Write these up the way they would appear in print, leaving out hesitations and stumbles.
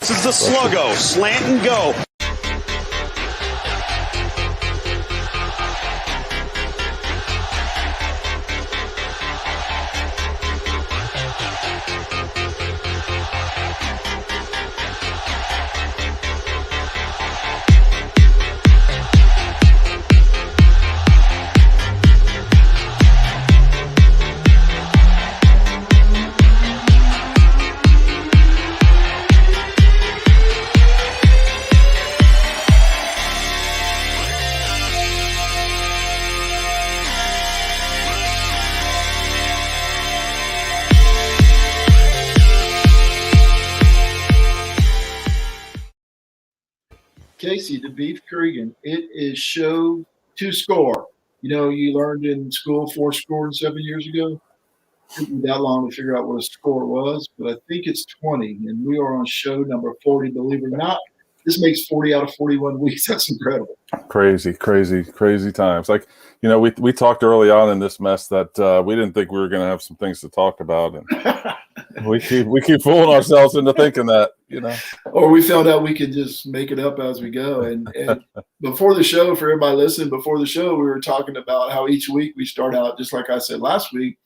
This is the sluggo, slant and go. Casey, the Beef Cregan, it is show to score. You know, you learned in school 4 scored 7 years ago. It took me that long to figure out what a score was, but I think it's 20, and we are on show number 40, believe it or not. This makes 40 out of 41 weeks. That's incredible. Crazy times. Like, you know, we talked early on in this mess that we didn't think we were going to have some things to talk about, and we keep fooling ourselves into thinking that, you know. Or we found out we could just make it up as we go. And before the show, for everybody listening, before the show, we were talking about how each week we start out, just like I said last week,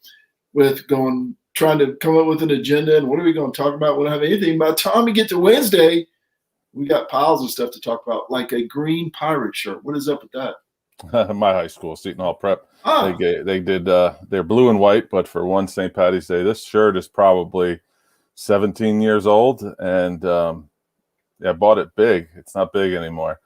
with trying to come up with an agenda and what are we going to talk about? We don't have anything. By the time we get to Wednesday, we got piles of stuff to talk about, like a green pirate shirt. What is up with that? My high school, Seton Hall Prep, they did they're blue and white, but for one St. Patty's Day, this shirt is probably 17 years old, and I bought it big. It's not big anymore.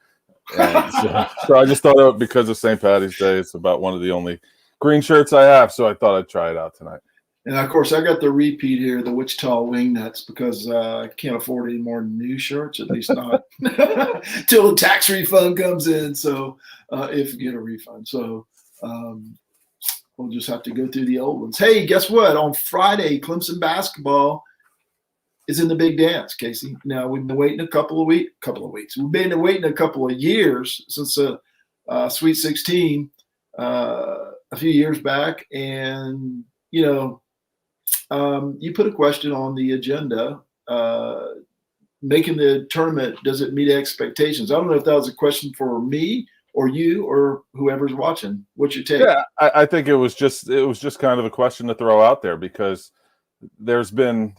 And so I just thought of it because of St. Patty's Day. It's about one of the only green shirts I have, so I thought I'd try it out tonight. And of course, I got the repeat here, the Wichita Wingnuts, because I can't afford any more new shirts, at least not till the tax refund comes in. So if you get a refund, so we'll just have to go through the old ones. Hey, guess what? On Friday, Clemson basketball is in the big dance, Casey. Now we've been waiting a couple of weeks. We've been waiting a couple of years since the Sweet 16 a few years back, and you know. You put a question on the agenda, making the tournament, does it meet expectations? I don't know if that was a question for me or you or whoever's watching. What's your take? Yeah, I think it was just kind of a question to throw out there because there's been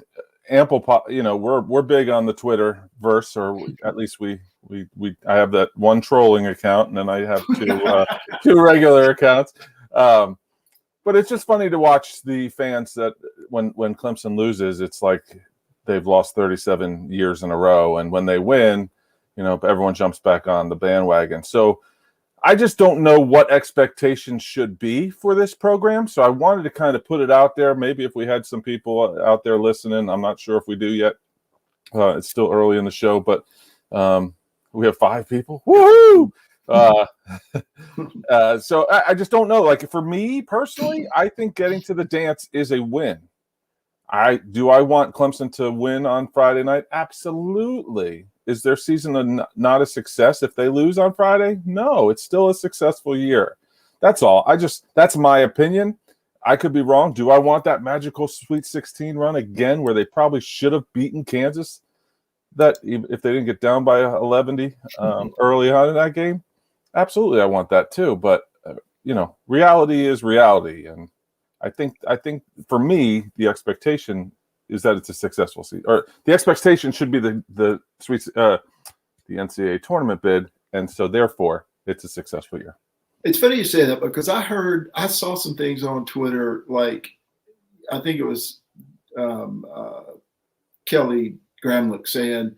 ample, we're big on the Twitter verse, or at least I have that one trolling account, and then I have two regular accounts. But it's just funny to watch the fans that when Clemson loses, it's like they've lost 37 years in a row. And when they win, you know, everyone jumps back on the bandwagon. So I just don't know what expectations should be for this program. So I wanted to kind of put it out there. Maybe if we had some people out there listening, I'm not sure if we do yet. It's still early in the show, but we have 5 people. Woohoo! So I just don't know. Like for me personally, I think getting to the dance is a win. Do I want Clemson to win on Friday night? Absolutely. Is their season not a success if they lose on Friday? No, it's still a successful year. That's all. That's my opinion. I could be wrong. Do I want that magical Sweet 16 run again where they probably should have beaten Kansas that if they didn't get down by 11 early on in that game? Absolutely, I want that too. But reality is reality, and I think for me, the expectation is that it's a successful season, or the expectation should be the NCAA tournament bid, and so therefore it's a successful year. It's funny you say that because I saw some things on Twitter, like I think it was Kelly Gramlich saying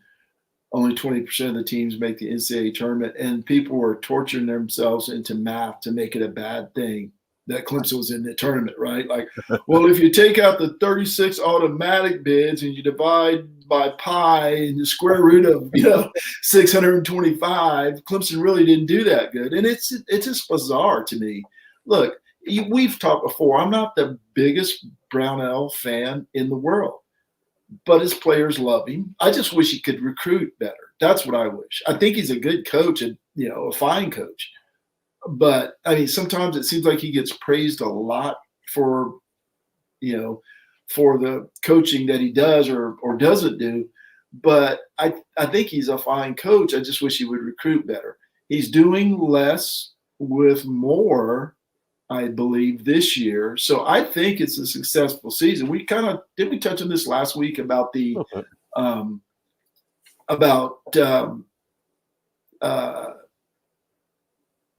only 20% of the teams make the NCAA tournament, and people were torturing themselves into math to make it a bad thing that Clemson was in the tournament, right? Like, well, if you take out the 36 automatic bids and you divide by pi and the square root of 625, Clemson really didn't do that good, and it's just bizarre to me. Look, we've talked before. I'm not the biggest Brownell fan in the world, but his players love him. I just wish he could recruit better. That's what I wish. I think he's a good coach and, a fine coach. But, I mean, sometimes it seems like he gets praised a lot for the coaching that he does or doesn't do. but I think he's a fine coach. I just wish he would recruit better. He's doing less with more, I believe, this year. So I think it's a successful season. We did we touch on this last week about the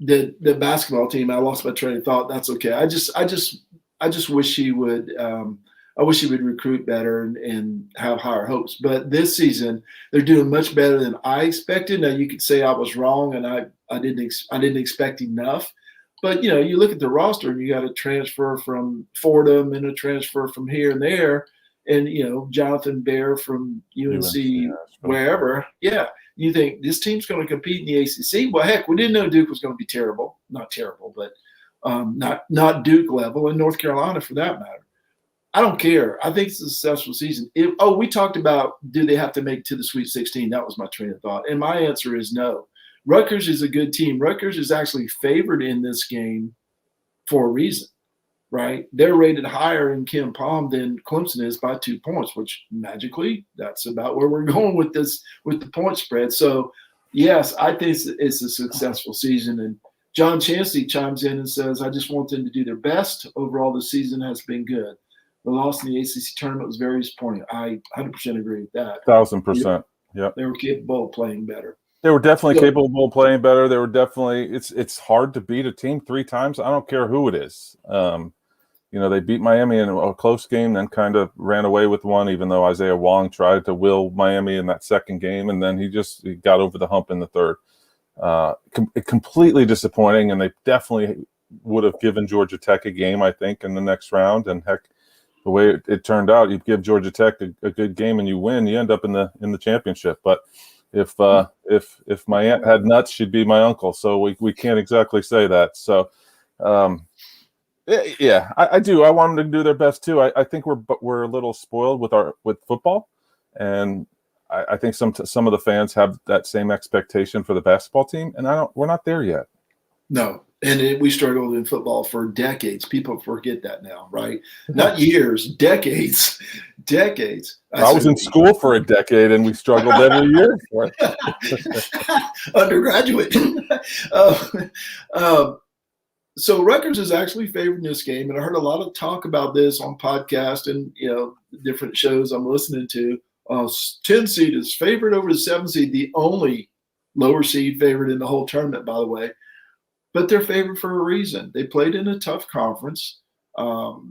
the basketball team. I lost my train of thought. That's okay. I just wish he would. I wish he would recruit better and have higher hopes. But this season, they're doing much better than I expected. Now you could say I was wrong and I didn't expect enough. But you look at the roster and you got a transfer from Fordham and a transfer from here and there, and Jonathan Bear from UNC wherever. Yeah, you think this team's going to compete in the ACC? Well, heck, we didn't know Duke was going to be terrible. Not terrible, but not Duke level, and North Carolina for that matter. I don't care. I think it's a successful season. We talked about, do they have to make it to the Sweet 16? That was my train of thought. And my answer is no. Rutgers is a good team. Rutgers is actually favored in this game for a reason, right? They're rated higher in Ken Palm than Clemson is by 2 points, which magically, that's about where we're going with this, with the point spread. So, yes, I think it's a successful season. And John Chancey chimes in and says, I just want them to do their best. Overall, the season has been good. The loss in the ACC tournament was very disappointing. I 100% agree with that. 1,000%. Yeah. They were capable of playing better. They were definitely capable of playing better. They were definitely – it's hard to beat a team 3 times. I don't care who it is. They beat Miami in a close game, then kind of ran away with one, even though Isaiah Wong tried to will Miami in that second game, and then he got over the hump in the third. Completely disappointing, and they definitely would have given Georgia Tech a game, I think, in the next round. And heck, the way it turned out, you give Georgia Tech a good game and you win, you end up in the championship. But if my aunt had nuts, she'd be my uncle. So we can't exactly say that. So yeah, I do. I want them to do their best too. I think we're a little spoiled with football, and I think some of the fans have that same expectation for the basketball team, and we're not there yet. No. And we struggled in football for decades. People forget that now, right? Not years, decades. I was in school for a decade, and we struggled every year for it. Undergraduate. So Rutgers is actually favored in this game, and I heard a lot of talk about this on podcasts and different shows I'm listening to. 10 seed is favored over the 7 seed, the only lower seed favored in the whole tournament, by the way. But they're favored for a reason. They played in a tough conference.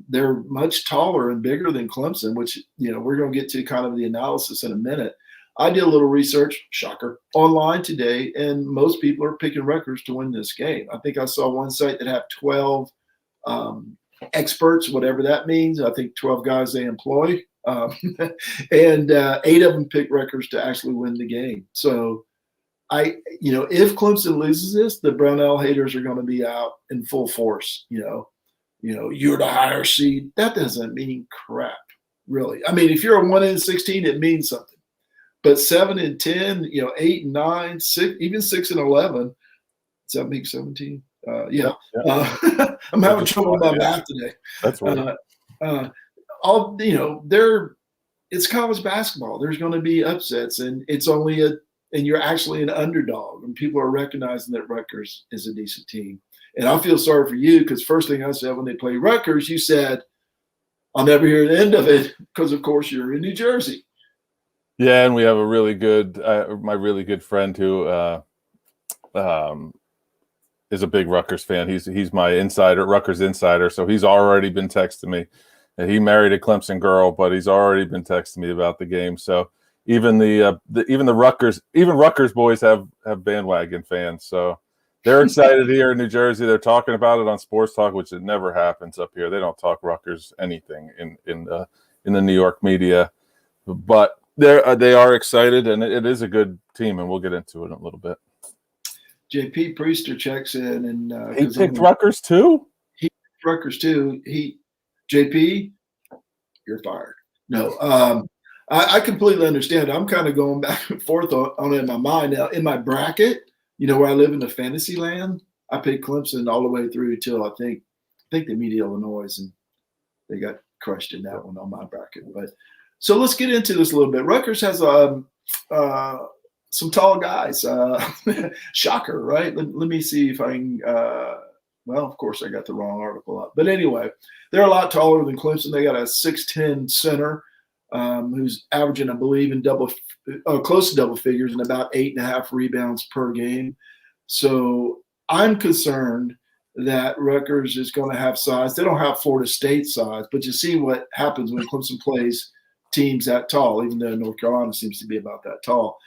They're much taller and bigger than Clemson, which, we're going to get to kind of the analysis in a minute. I did a little research, shocker, online today, and most people are picking Rutgers to win this game. I think I saw one site that had 12 experts, whatever that means. I think 12 guys they employ. And 8 of them picked Rutgers to actually win the game. So, if Clemson loses this, the Brownell haters are going to be out in full force. You're the higher seed. That doesn't mean crap, really. I mean, if you're a 1 in 16, it means something. But 7 and 10, 8 and 9, 6, even 6 and 11. Does that make 17? Yeah. I'm having trouble with my math today. That's right. It's college basketball. There's going to be upsets, and it's only and you're actually an underdog, and people are recognizing that Rutgers is a decent team. And I feel sorry for you, because first thing I said when they played Rutgers, you said, I'll never hear the end of it, because, of course, you're in New Jersey. Yeah, and we have a really good my really good friend who is a big Rutgers fan. He's my Rutgers insider, so he's already been texting me. And he married a Clemson girl, but he's already been texting me about the game. So even Rutgers boys have bandwagon fans, so they're excited here in New Jersey. They're talking about it on Sports Talk, which it never happens up here. They don't talk Rutgers anything in the New York media, but they are excited, and it is a good team, and we'll get into it in a little bit. JP Priester checks in, and he picked Rutgers too. He picked Rutgers too. JP, you're fired. No. I completely understand. I'm kind of going back and forth on it in my mind. Now, in my bracket, where I live in the fantasy land, I picked Clemson all the way through till I think they meet Illinois, and they got crushed in that one on my bracket. But so let's get into this a little bit. Rutgers has some tall guys. Shocker, right? Let me see if I can. Well, of course, I got the wrong article up. But anyway, they're a lot taller than Clemson. They got a 6'10" center who's averaging, I believe, in close to double figures and about 8.5 rebounds per game. So I'm concerned that Rutgers is going to have size. They don't have Florida State size, but you see what happens when Clemson plays teams that tall, even though North Carolina seems to be about that tall.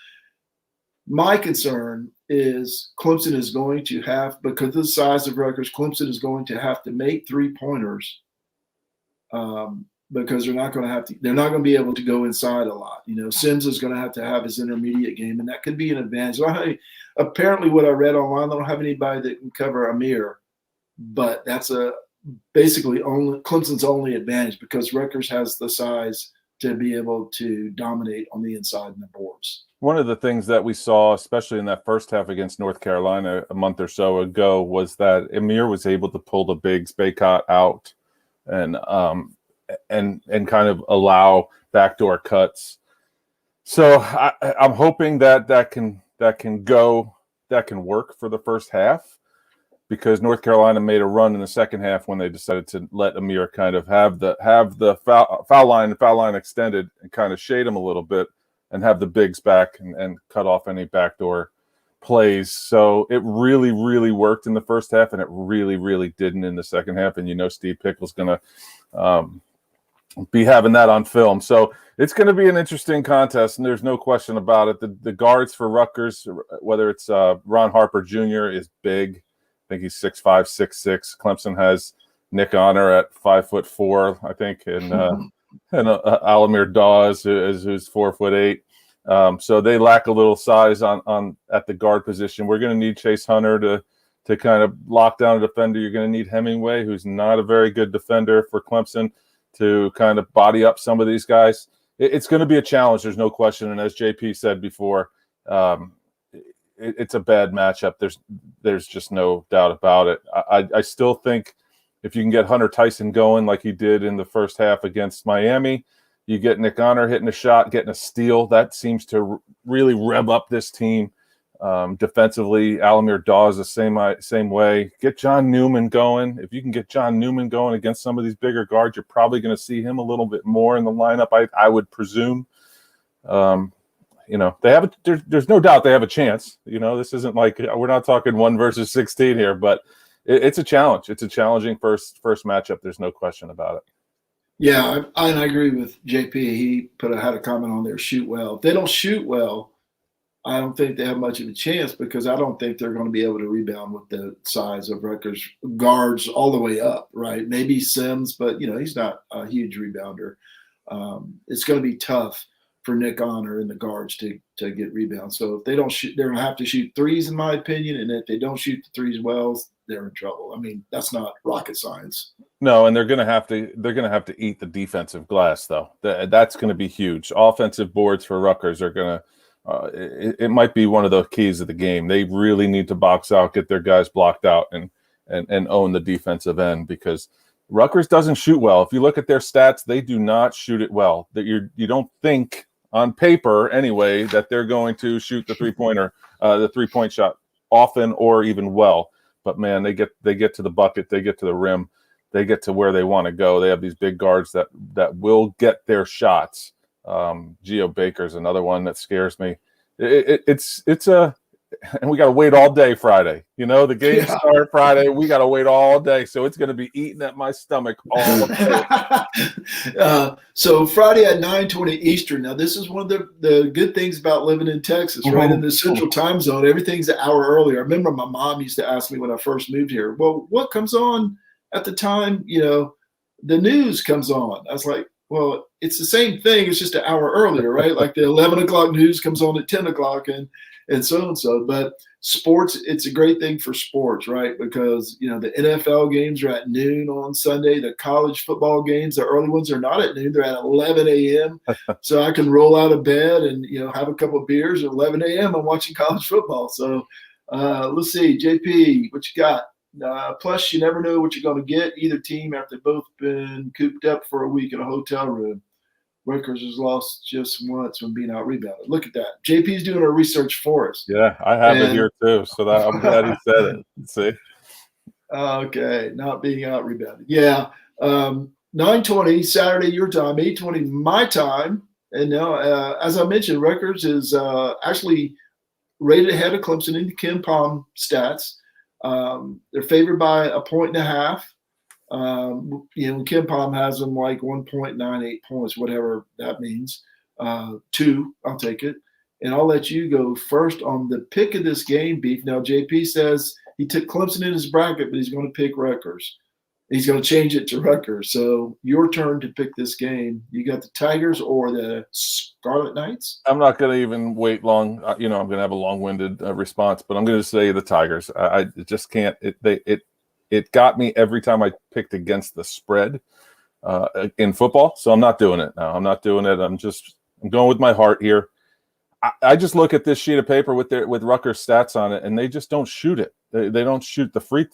My concern is Clemson is going to have, because of the size of Rutgers, Clemson is going to have to make three-pointers because they're not going to be able to go inside a lot. Sims is going to have his intermediate game, and that could be an advantage. Apparently, what I read online, they don't have anybody that can cover Amir, but that's basically Clemson's only advantage because Rutgers has the size to be able to dominate on the inside and the boards. One of the things that we saw, especially in that first half against North Carolina a month or so ago, was that Amir was able to pull the bigs, Baycott out, and kind of allow backdoor cuts. So I'm hoping that can work for the first half, because North Carolina made a run in the second half when they decided to let Amir kind of have the foul line extended and kind of shade him a little bit and have the bigs back and cut off any backdoor plays. So it really, really worked in the first half, and it really, really didn't in the second half. And Steve Pickle's going to be having that on film. So it's going to be an interesting contest, and there's no question about it. The guards for Rutgers, whether it's Ron Harper Jr. is big. I think he's 6'5", 6'6". Clemson has Nick Honor at 5'4", I think, and Alamir Dawes, who's 4'8". So they lack a little size on at the guard position. We're going to need Chase Hunter to kind of lock down a defender. You're going to need Hemingway, who's not a very good defender for Clemson, to kind of body up some of these guys. It's going to be a challenge. There's no question. And as JP said before, it's a bad matchup. There's just no doubt about it. I still think if you can get Hunter Tyson going like he did in the first half against Miami, you get Nick Honor hitting a shot, getting a steal. That seems to really rev up this team defensively. Alamir Dawes the same way. Get John Newman going. If you can get John Newman going against some of these bigger guards, you're probably going to see him a little bit more in the lineup, I would presume. There's no doubt they have a chance. This isn't like we're not talking 1 versus 16 here, but it's a challenge. It's a challenging first matchup. There's no question about it. Yeah, I agree with JP. He had a comment on there, shoot well. If they don't shoot well, I don't think they have much of a chance, because I don't think they're going to be able to rebound with the size of Rutgers guards all the way up, right? Maybe Sims, but, he's not a huge rebounder. It's going to be tough for Nick Honor and the guards to get rebounds. So if they don't shoot, they're going to have to shoot threes, in my opinion. And if they don't shoot the threes well, they're in trouble. I mean, that's not rocket science. No, and they're going to have to eat the defensive glass, though. That's going to be huge. Offensive boards for Rutgers are going to. It might be one of the keys of the game. They really need to box out, get their guys blocked out, and own the defensive end, because Rutgers doesn't shoot well. If you look at their stats, they do not shoot it well. That you don't think on paper anyway that they're going to shoot the three-pointer, the three-point shot often or even well. But man, they get to the bucket, they get to the rim, they get to where they want to go. They have these big guards that will get their shots. Geo Baker's another one that scares me. And we got to wait all day Friday. The games start Friday. We got to wait all day. So it's going to be eating at my stomach all day. So Friday at 9:20 Eastern. Now, this is one of the good things about living in Texas, right? In the central time zone, everything's an hour earlier. I remember my mom used to ask me when I first moved here, well, what comes on at the time, the news comes on? I was like, well, it's the same thing. It's just an hour earlier, right? Like the 11 o'clock news comes on at 10 o'clock and so. But sports, it's a great thing for sports, right? Because, the NFL games are at noon on Sunday. The college football games, the early ones, are not at noon. They're at 11 a.m. So I can roll out of bed and, have a couple of beers at 11 a.m. I'm watching college football. So let's see, JP, what you got? Plus, you never know what you're going to get. Either team, after they've both been cooped up for a week in a hotel room. Rutgers has lost just once when being out rebounded. Look at that. JP's doing our research for us. Yeah, I have it here too. So I'm glad he said it. See? Okay, not being out rebounded. Yeah. 9:20 Saturday your time, 8:20 my time. And now, as I mentioned, Rutgers is actually rated ahead of Clemson in the Ken Palm stats. They're favored by 1.5 points. Ken Palm has them like 1.98 points, whatever that means. 2, I'll take it. And I'll let you go first on the pick of this game, Beef. Now, JP says he took Clemson in his bracket, but he's going to pick Rutgers. He's going to change it to Rutgers. So your turn to pick this game. You got the Tigers or the Scarlet Knights? I'm not going to even wait long. I'm going to have a long-winded response, but I'm going to say the Tigers. I just can't. It got me every time I picked against the spread in football. So I'm not doing it now. I'm not doing it. I'm going with my heart here. I just look at this sheet of paper with Rutgers stats on it, and they just don't shoot it. They don't shoot the free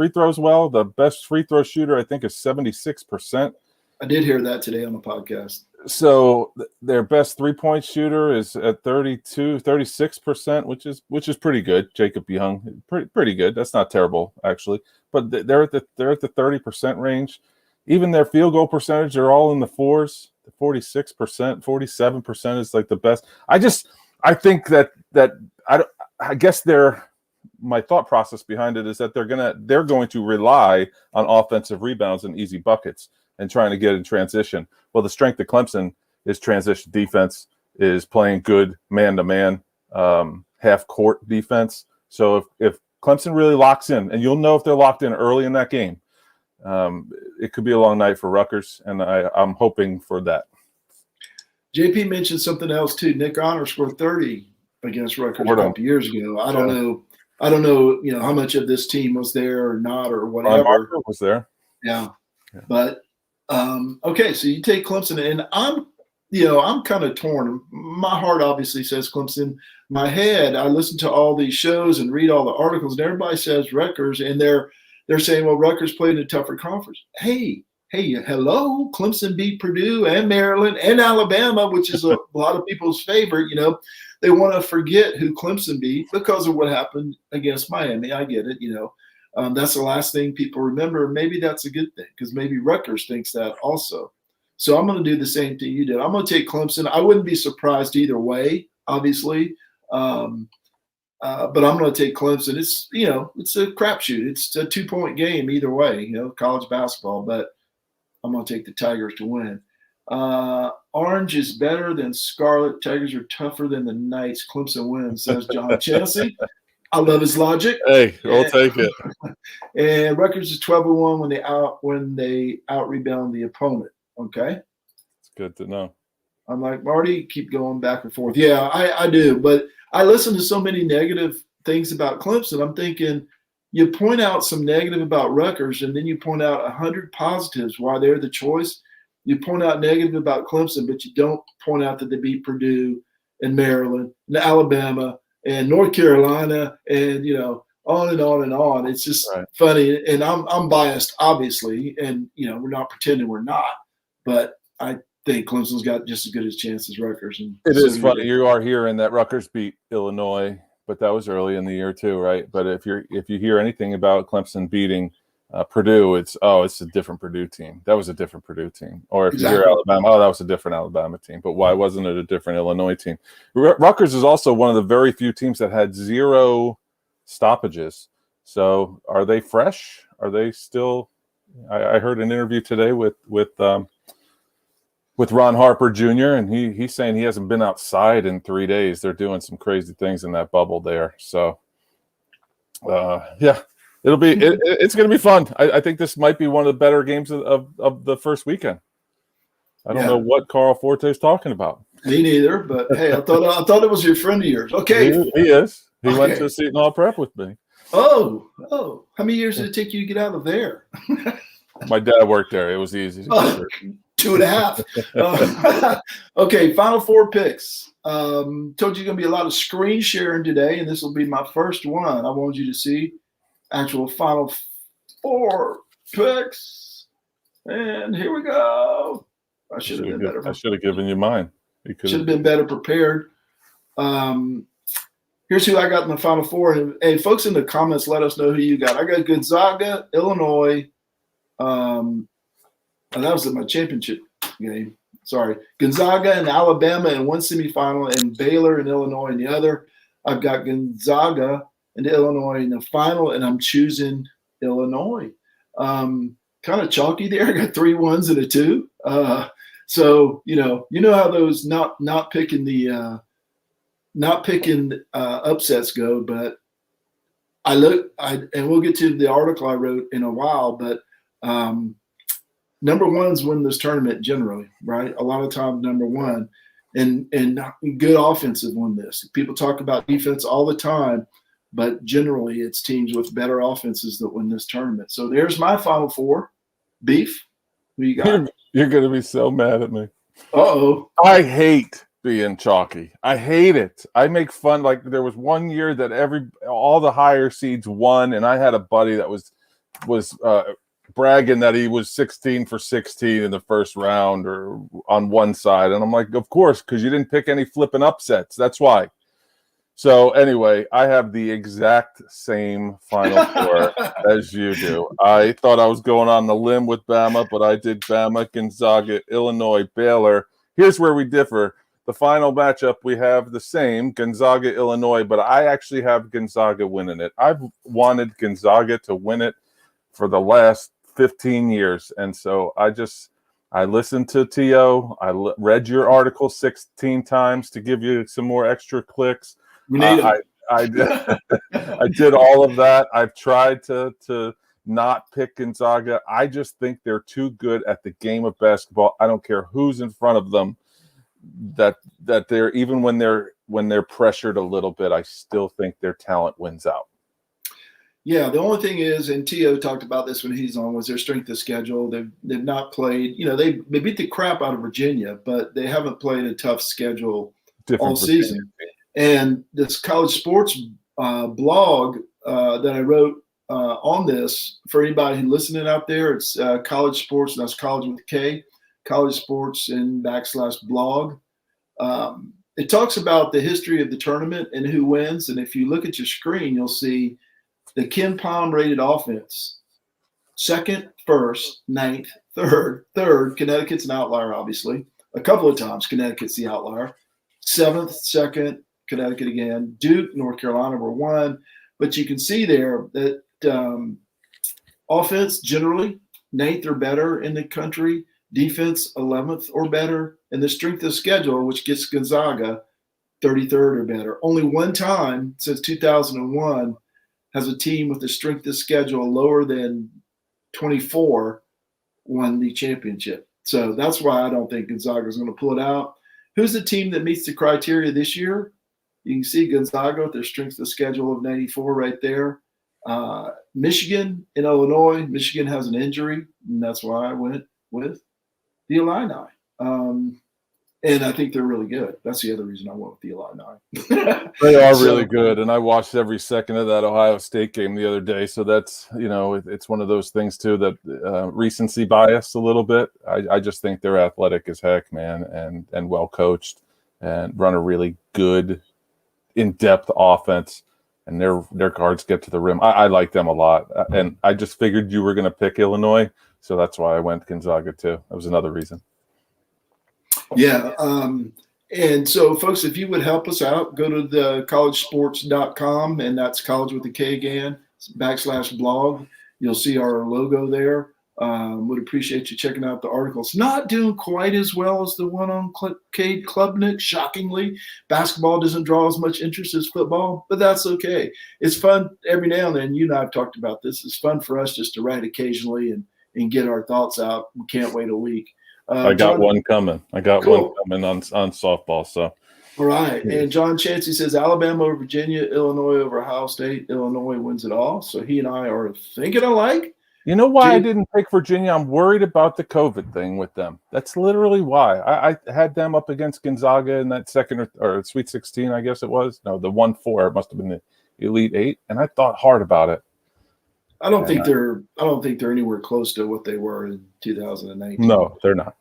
throws well. The best free throw shooter, I think, is 76%. I did hear that today on the podcast. So their best 3-point shooter is at 36%, which is pretty good. Jacob Young, pretty good. That's not terrible actually, but they're at the 30% range. Even their field goal percentage are all in the 4s. 46%, 47% is like the best. I think that I guess my thought process behind it is that they're going to rely on offensive rebounds and easy buckets and trying to get in transition. Well, the strength of Clemson is transition defense, is playing good man-to-man half-court defense. So if Clemson really locks in, and you'll know if they're locked in early in that game, it could be a long night for Rutgers, and I'm hoping for that. JP mentioned something else too. Nick Honor scored 30 against Rutgers a couple years ago. I don't know, how much of this team was there or not or whatever. Marker was there. Yeah. But okay, so you take Clemson, and I'm kind of torn. My heart obviously says Clemson. My head, I listen to all these shows and read all the articles, and everybody says Rutgers, and they're saying, well, Rutgers played in a tougher conference. Hey, hello, Clemson beat Purdue and Maryland and Alabama, which is a lot of people's favorite. They want to forget who Clemson beat because of what happened against Miami. I get it. That's the last thing people remember. Maybe that's a good thing because maybe Rutgers thinks that also. So I'm going to do the same thing you did. I'm going to take Clemson. I wouldn't be surprised either way, obviously. But I'm going to take Clemson. It's a crapshoot. It's a 2-point game either way, college basketball. But I'm going to take the Tigers to win. Orange is better than Scarlet. Tigers are tougher than the Knights. Clemson wins, says John Chelsea. I love his logic. Hey, we'll take it. And Rutgers is 12-1 when they out rebound the opponent. Okay, it's good to know. I'm like, Marty, keep going back and forth. Yeah, I do, but I listen to so many negative things about Clemson. I'm thinking you point out some negative about Rutgers, and then you point out 100 positives why they're the choice. You point out negative about Clemson, but you don't point out that they beat Purdue and Maryland and Alabama and North Carolina and, on and on and on. It's just funny. And I'm biased, obviously, and, we're not pretending we're not. But I think Clemson's got just as good a chance as Rutgers. And it is funny. You are hearing that Rutgers beat Illinois, but that was early in the year too, right? But if you hear anything about Clemson beating Purdue, it's a different Purdue team. That was a different Purdue team. Or if you hear Alabama, that was a different Alabama team. But why wasn't it a different Illinois team? Rutgers is also one of the very few teams that had 0 stoppages. So are they fresh? Are they still? I heard an interview today with Ron Harper Jr. and he's saying he hasn't been outside in 3 days. They're doing some crazy things in that bubble there. So it's going to be fun. I think this might be one of the better games of the first weekend. I don't know what Carl Forte is talking about. Me neither, but hey, I thought it was your friend of yours. Okay. He is. He went to Seton Hall Prep with me. Oh. How many years did it take you to get out of there? My dad worked there. It was easy. 2.5. Okay, final 4 picks. Told you going to be a lot of screen sharing today, and this will be my first one. I want you to see actual final 4 picks. And here we go. I should have been better. I should have given you mine. Should have been better prepared. Here's who I got in the Final Four. And folks in the comments, let us know who you got. I got Gonzaga, Illinois. And that was in my championship game. Sorry. Gonzaga and Alabama in one semifinal, and Baylor and Illinois in the other. I've got Gonzaga and Illinois in the final, and I'm choosing Illinois. Kind of chalky there. I got 3 1s and a 2. So you know how those not picking upsets go, but and we'll get to the article I wrote in a while, but number ones win this tournament generally, right? A lot of times number one, and good offensive win this. People talk about defense all the time, but generally it's teams with better offenses that win this tournament. So there's my Final Four. Beef, who you got? You're going to be so mad at me. Uh-oh. I hate being chalky. I hate it. I make fun. Like there was one year that all the higher seeds won, and I had a buddy that was bragging that he was 16 for 16 in the first round or on one side. And I'm like, of course, because you didn't pick any flipping upsets. That's why. So anyway, I have the exact same Final Four as you do. I thought I was going on the limb with Bama, but I did Bama, Gonzaga, Illinois, Baylor. Here's where we differ. The final matchup, we have the same, Gonzaga, Illinois, but I actually have Gonzaga winning it. I've wanted Gonzaga to win it for the last 15 years. And so I listened to T.O. I read your article 16 times to give you some more extra clicks. I did all of that. I've tried to not pick Gonzaga. I just think they're too good at the game of basketball. I don't care who's in front of them. That they're even when they're pressured a little bit, I still think their talent wins out. Yeah, the only thing is, and T.O. talked about this when he's on, was their strength of schedule. They've not played. They beat the crap out of Virginia, but they haven't played a tough schedule all season. And this college sports blog that I wrote on this, for anybody who's listening out there, it's College Sports, and that's college with a K, College Sports and /blog. It talks about the history of the tournament and who wins. And if you look at your screen, you'll see the Ken Palm rated offense, second, first, ninth, third. Connecticut's an outlier, obviously. A couple of times Connecticut's the outlier. Seventh, second, Connecticut again. Duke, North Carolina were 1. But you can see there that offense generally 9th or better in the country. Defense 11th or better. And the strength of schedule, which gets Gonzaga 33rd or better. Only one time since 2001 has a team with the strength of schedule lower than 24 won the championship. So that's why I don't think Gonzaga is going to pull it out. Who's the team that meets the criteria this year? You can see Gonzaga with their strength of schedule of 94 right there. Michigan and Illinois. Michigan has an injury, and that's why I went with the Illini. And I think they're really good. That's the other reason I went with the Illini. They are really good, and I watched every second of that Ohio State game the other day. So that's, it's one of those things too that recency bias a little bit. I just think they're athletic as heck, man, and well coached, and run a really good, in-depth offense, and their guards get to the rim. I like them a lot, and I just figured you were going to pick Illinois, so that's why I went Gonzaga too. That was another reason. Yeah. And so, folks, if you would help us out, go to the collegesports.com, and that's college with a K again, /blog. You'll see our logo there. Would appreciate you checking out the articles. Not doing quite as well as the one on Cade Klubnik, shockingly. Basketball doesn't draw as much interest as football, but that's okay. It's fun every now and then. You and I have talked about this. It's fun for us just to write occasionally and get our thoughts out. We can't wait a week. I got one coming. One coming on softball. So, all right. And John Chancey says Alabama over Virginia, Illinois over Ohio State. Illinois wins it all. So he and I are thinking alike. You know why I didn't pick Virginia? I'm worried about the COVID thing with them. That's literally why. I had them up against Gonzaga in that second or Sweet 16, I guess it was. No, the 1-4. It must have been the Elite 8, and I thought hard about it. I don't think they're anywhere close to what they were in 2019. No, they're not.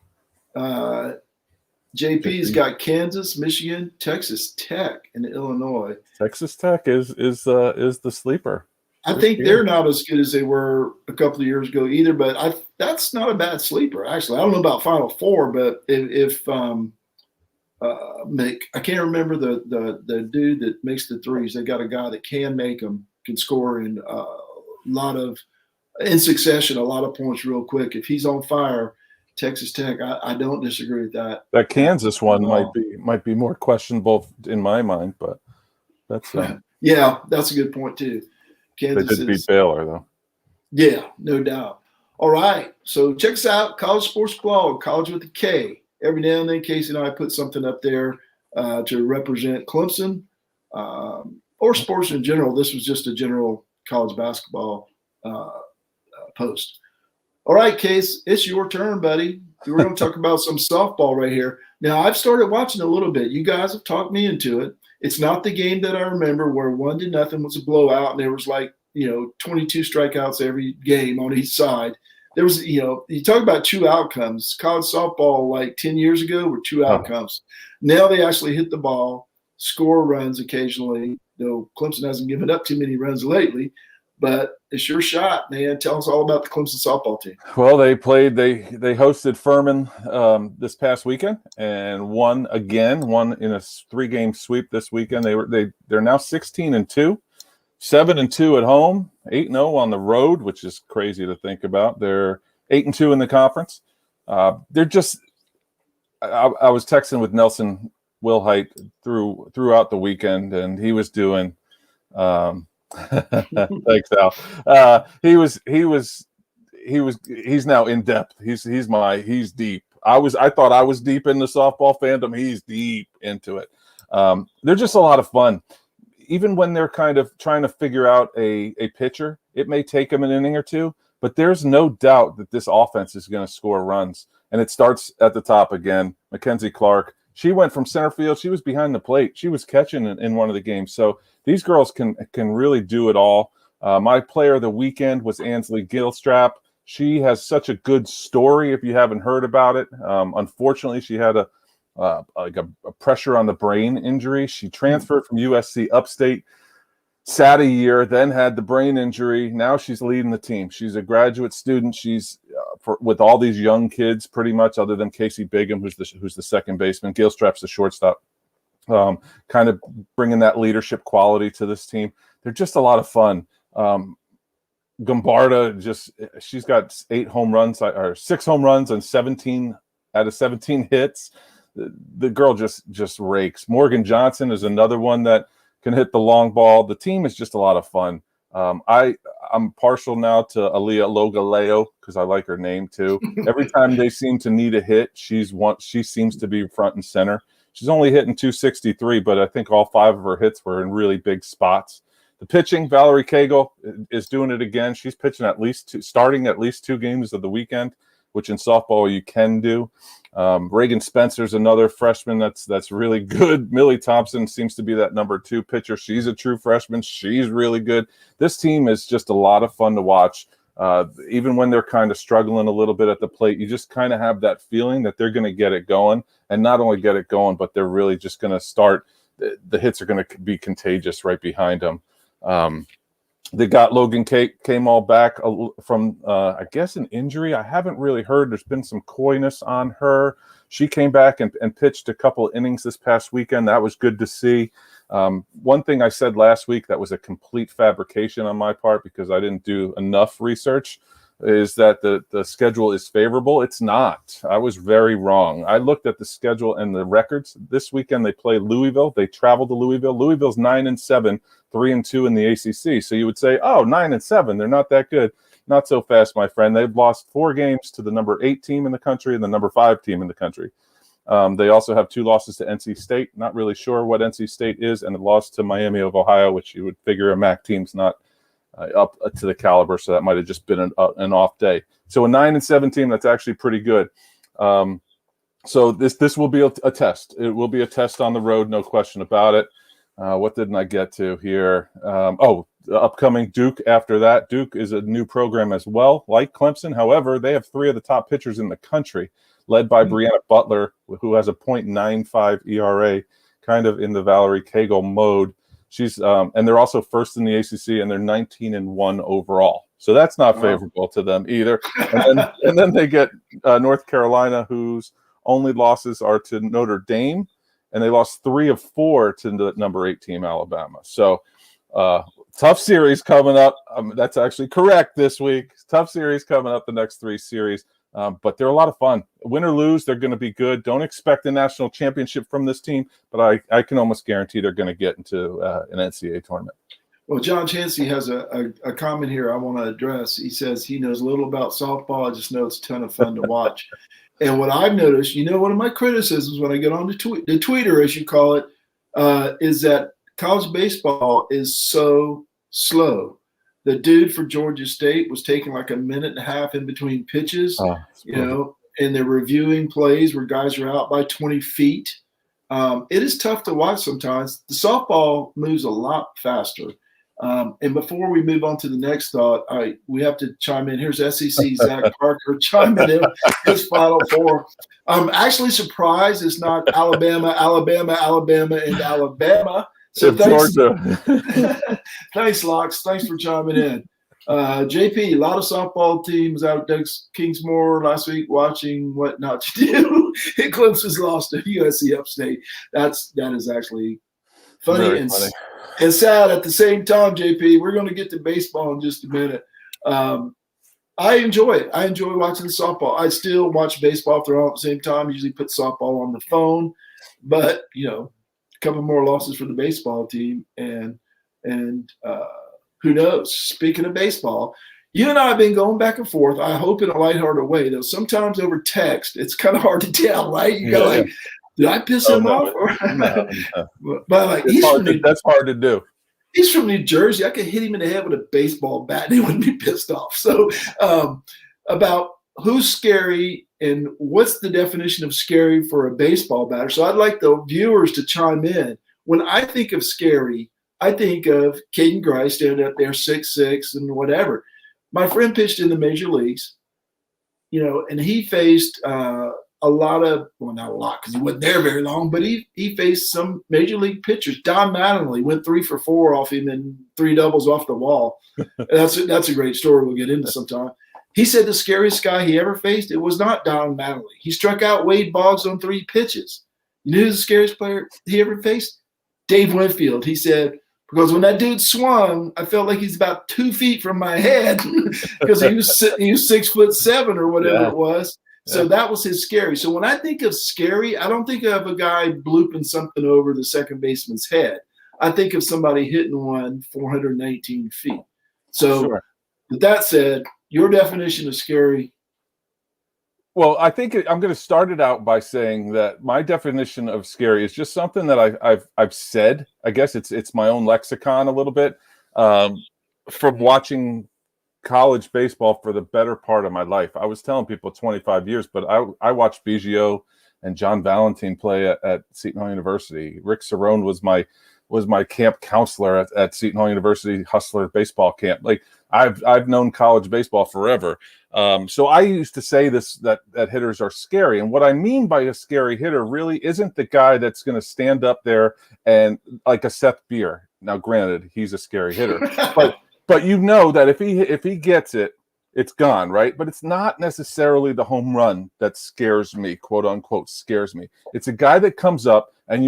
JP's got Kansas, Michigan, Texas Tech, and Illinois. Texas Tech is the sleeper. I think they're not as good as they were a couple of years ago either, but that's not a bad sleeper, actually. I don't know about Final Four, but if Mick, I can't remember the dude that makes the threes. They got a guy that can make them, can score in in succession, a lot of points real quick. If he's on fire, Texas Tech, I don't disagree with that. That Kansas one might be more questionable in my mind, but that's yeah, that's a good point too. Kansas they did beat Baylor though. Yeah, no doubt. All right, so check us out, College Sports Blog, College with a K. Every now and then, Casey and I put something up there to represent Clemson or sports in general. This was just a general college basketball post. All right, Case, it's your turn, buddy. We're going to talk about some softball right here. Now, I've started watching a little bit. You guys have talked me into it. It's not the game that I remember where 1-0 was a blowout and there was 22 strikeouts every game on each side. There was, you talk about two outcomes. College softball 10 years ago were two outcomes. Now they actually hit the ball, score runs occasionally, though Clemson hasn't given up too many runs lately. But it's your shot, man. Tell us all about the Clemson softball team. Well, they hosted Furman this past weekend and won in a 3-game sweep this weekend. They're now 16-2, 7-2 at home, 8-0 on the road, which is crazy to think about. They're 8-2 in the conference. They're just. I was texting with Nelson Wilhite throughout the weekend, and he was doing. Thanks, Al. He's now in depth. He's deep. I thought I was deep in the softball fandom. He's deep into it. They're just a lot of fun. Even when they're kind of trying to figure out a pitcher, it may take them an inning or two, but there's no doubt that this offense is going to score runs. And it starts at the top again. Mackenzie Clark. She went from center field. She was behind the plate. She was catching in one of the games. So these girls can really do it all. My player of the weekend was Ansley Gilstrap. She has such a good story if you haven't heard about it. Unfortunately, she had a pressure on the brain injury. She transferred from USC Upstate, sat a year, then had the brain injury. Now she's leading the team. She's a graduate student. She's with all these young kids, pretty much, other than Casey Bigham, who's the second baseman. Gilstrap's the shortstop. Kind of bringing that leadership quality to this team. They're just a lot of fun. Gombarda she's got 6 home runs and 17 out of 17 hits. The girl just rakes. Morgan Johnson is another one that can hit the long ball. The team is just a lot of fun. I'm partial now to Aaliyah Logaleo because I like her name too. Every time they seem to need a hit, she seems to be front and center. She's only hitting 263, but I think all 5 of her hits were in really big spots. The pitching, Valerie Cagle is doing it again. She's pitching starting at least 2 games of the weekend, which in softball you can do. Reagan Spencer's another freshman that's really good. Millie Thompson seems to be that number 2 pitcher. She's a true freshman. She's really good. This team is just a lot of fun to watch. Even when they're kind of struggling a little bit at the plate, you just kind of have that feeling that they're going to get it going, and not only get it going, but they're really just going to start. The hits are going to be contagious right behind them. They got Logan came all back from, I guess, an injury. I haven't really heard. There's been some coyness on her. She came back and pitched a couple innings this past weekend. That was good to see. One thing I said last week that was a complete fabrication on my part because I didn't do enough research is that the schedule is favorable. It's not. I was very wrong. I looked at the schedule and the records. This weekend they play Louisville. They travel to Louisville. Louisville's 9-7, 3-2 in the ACC. So you would say, 9-7, they're not that good. Not so fast, my friend. They've lost 4 games to the number 8 team in the country and the number 5 team in the country. They also have 2 losses to NC State. Not really sure what NC State is, and a loss to Miami of Ohio, which you would figure a MAC team's not up to the caliber, so that might have just been an off day. So a 9-7 team, that's actually pretty good. So this will be a test. It will be a test on the road, no question about it. What didn't I get to here? The upcoming Duke after that. Duke is a new program as well, like Clemson. However, they have 3 of the top pitchers in the country. led by Brianna Butler, who has a .95 ERA, kind of in the Valerie Cagle mode. She's and they're also first in the ACC, and they're 19-1 overall. So that's not favorable to them either. And then they get North Carolina, whose only losses are to Notre Dame, and they lost 3 of 4 to the number 8 team, Alabama. So tough series coming up. That's actually correct this week. Tough series coming up the next 3 series. But they're a lot of fun. Win or lose, they're going to be good. Don't expect a national championship from this team, but I can almost guarantee they're going to get into an NCAA tournament. Well, John Chansey has a comment here I want to address. He says he knows little about softball. I just know it's a ton of fun to watch. And what I've noticed, one of my criticisms when I get on the Twitter, as you call it, is that college baseball is so slow. The dude for Georgia State was taking like a minute and a half in between pitches, and they're reviewing plays where guys are out by 20 feet. It is tough to watch sometimes. The softball moves a lot faster. And before we move on to the next thought, we have to chime in. Here's SEC Zach Parker chiming in his Final Four. I'm actually surprised it's not Alabama, and Alabama. So thanks, thanks, Locks. Thanks for chiming in. JP, a lot of softball teams out at Kingsmore last week watching what not to do. Clemson's lost to USC Upstate. That is actually funny and sad at the same time, JP. We're going to get to baseball in just a minute. I enjoy it. I enjoy watching the softball. I still watch baseball throughout at the same time. Usually put softball on the phone, but a couple more losses for the baseball team, and who knows? Speaking of baseball, you and I have been going back and forth. I hope in a lighthearted way, though. Sometimes over text, it's kind of hard to tell, right? You go did I piss him off? But that's hard to do. He's from New Jersey. I could hit him in the head with a baseball bat and he wouldn't be pissed off. So about who's scary and what's the definition of scary for a baseball batter. So I'd like the viewers to chime in. When I think of scary, I think of Caden Grice standing up there 6'6" and whatever. My friend pitched in the major leagues, and he faced a lot of, well, not a lot because he wasn't there very long, but he faced some major league pitchers. Don Mattingly went 3 for 4 off him and 3 doubles off the wall. That's a great story we'll get into sometime. He said the scariest guy he ever faced, it was not Don Mattingly. He struck out Wade Boggs on 3 pitches. You know who's the scariest player he ever faced? Dave Winfield. He said, because when that dude swung, I felt like he's about 2 feet from my head because he was 6'7" or whatever it was. So that was his scary. So when I think of scary, I don't think of a guy blooping something over the second baseman's head. I think of somebody hitting one 419 feet. So with that said, your definition of scary. Well, I think I'm going to start it out by saying that my definition of scary is just something that I've said. I guess it's my own lexicon a little bit from watching college baseball for the better part of my life. I was telling people 25 years, but I watched Biggio and John Valentine play at Seton Hall University. Rick Cerrone was my camp counselor at Seton Hall University Hustler baseball camp. Like I've known college baseball forever. So I used to say that hitters are scary. And what I mean by a scary hitter really isn't the guy that's going to stand up there and like a Seth Beer. Now, granted, he's a scary hitter, but you know that if he gets it, it's gone, right? But it's not necessarily the home run that scares me, quote unquote, scares me. It's a guy that comes up and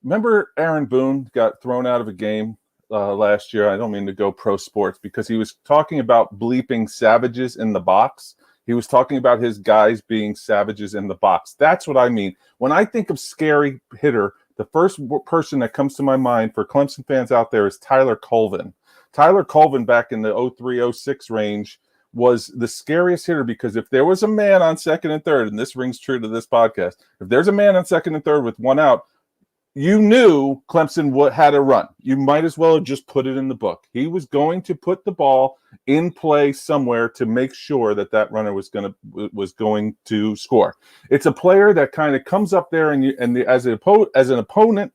remember Aaron Boone got thrown out of a game last year. I don't mean to go pro sports because he was talking about bleeping savages in the box. He was talking about his guys being savages in the box. That's what I mean. When I think of scary hitter, the first person that comes to my mind for Clemson fans out there is Tyler Colvin. Tyler Colvin back in the 03-06 range was the scariest hitter because if there was a man on second and third, and this rings true to this podcast, if there's a man on second and third with one out, you knew Clemson had a run. You might as well have just put it in the book. He was going to put the ball in play somewhere to make sure that runner was going to score. It's a player that kind of comes up there as an opponent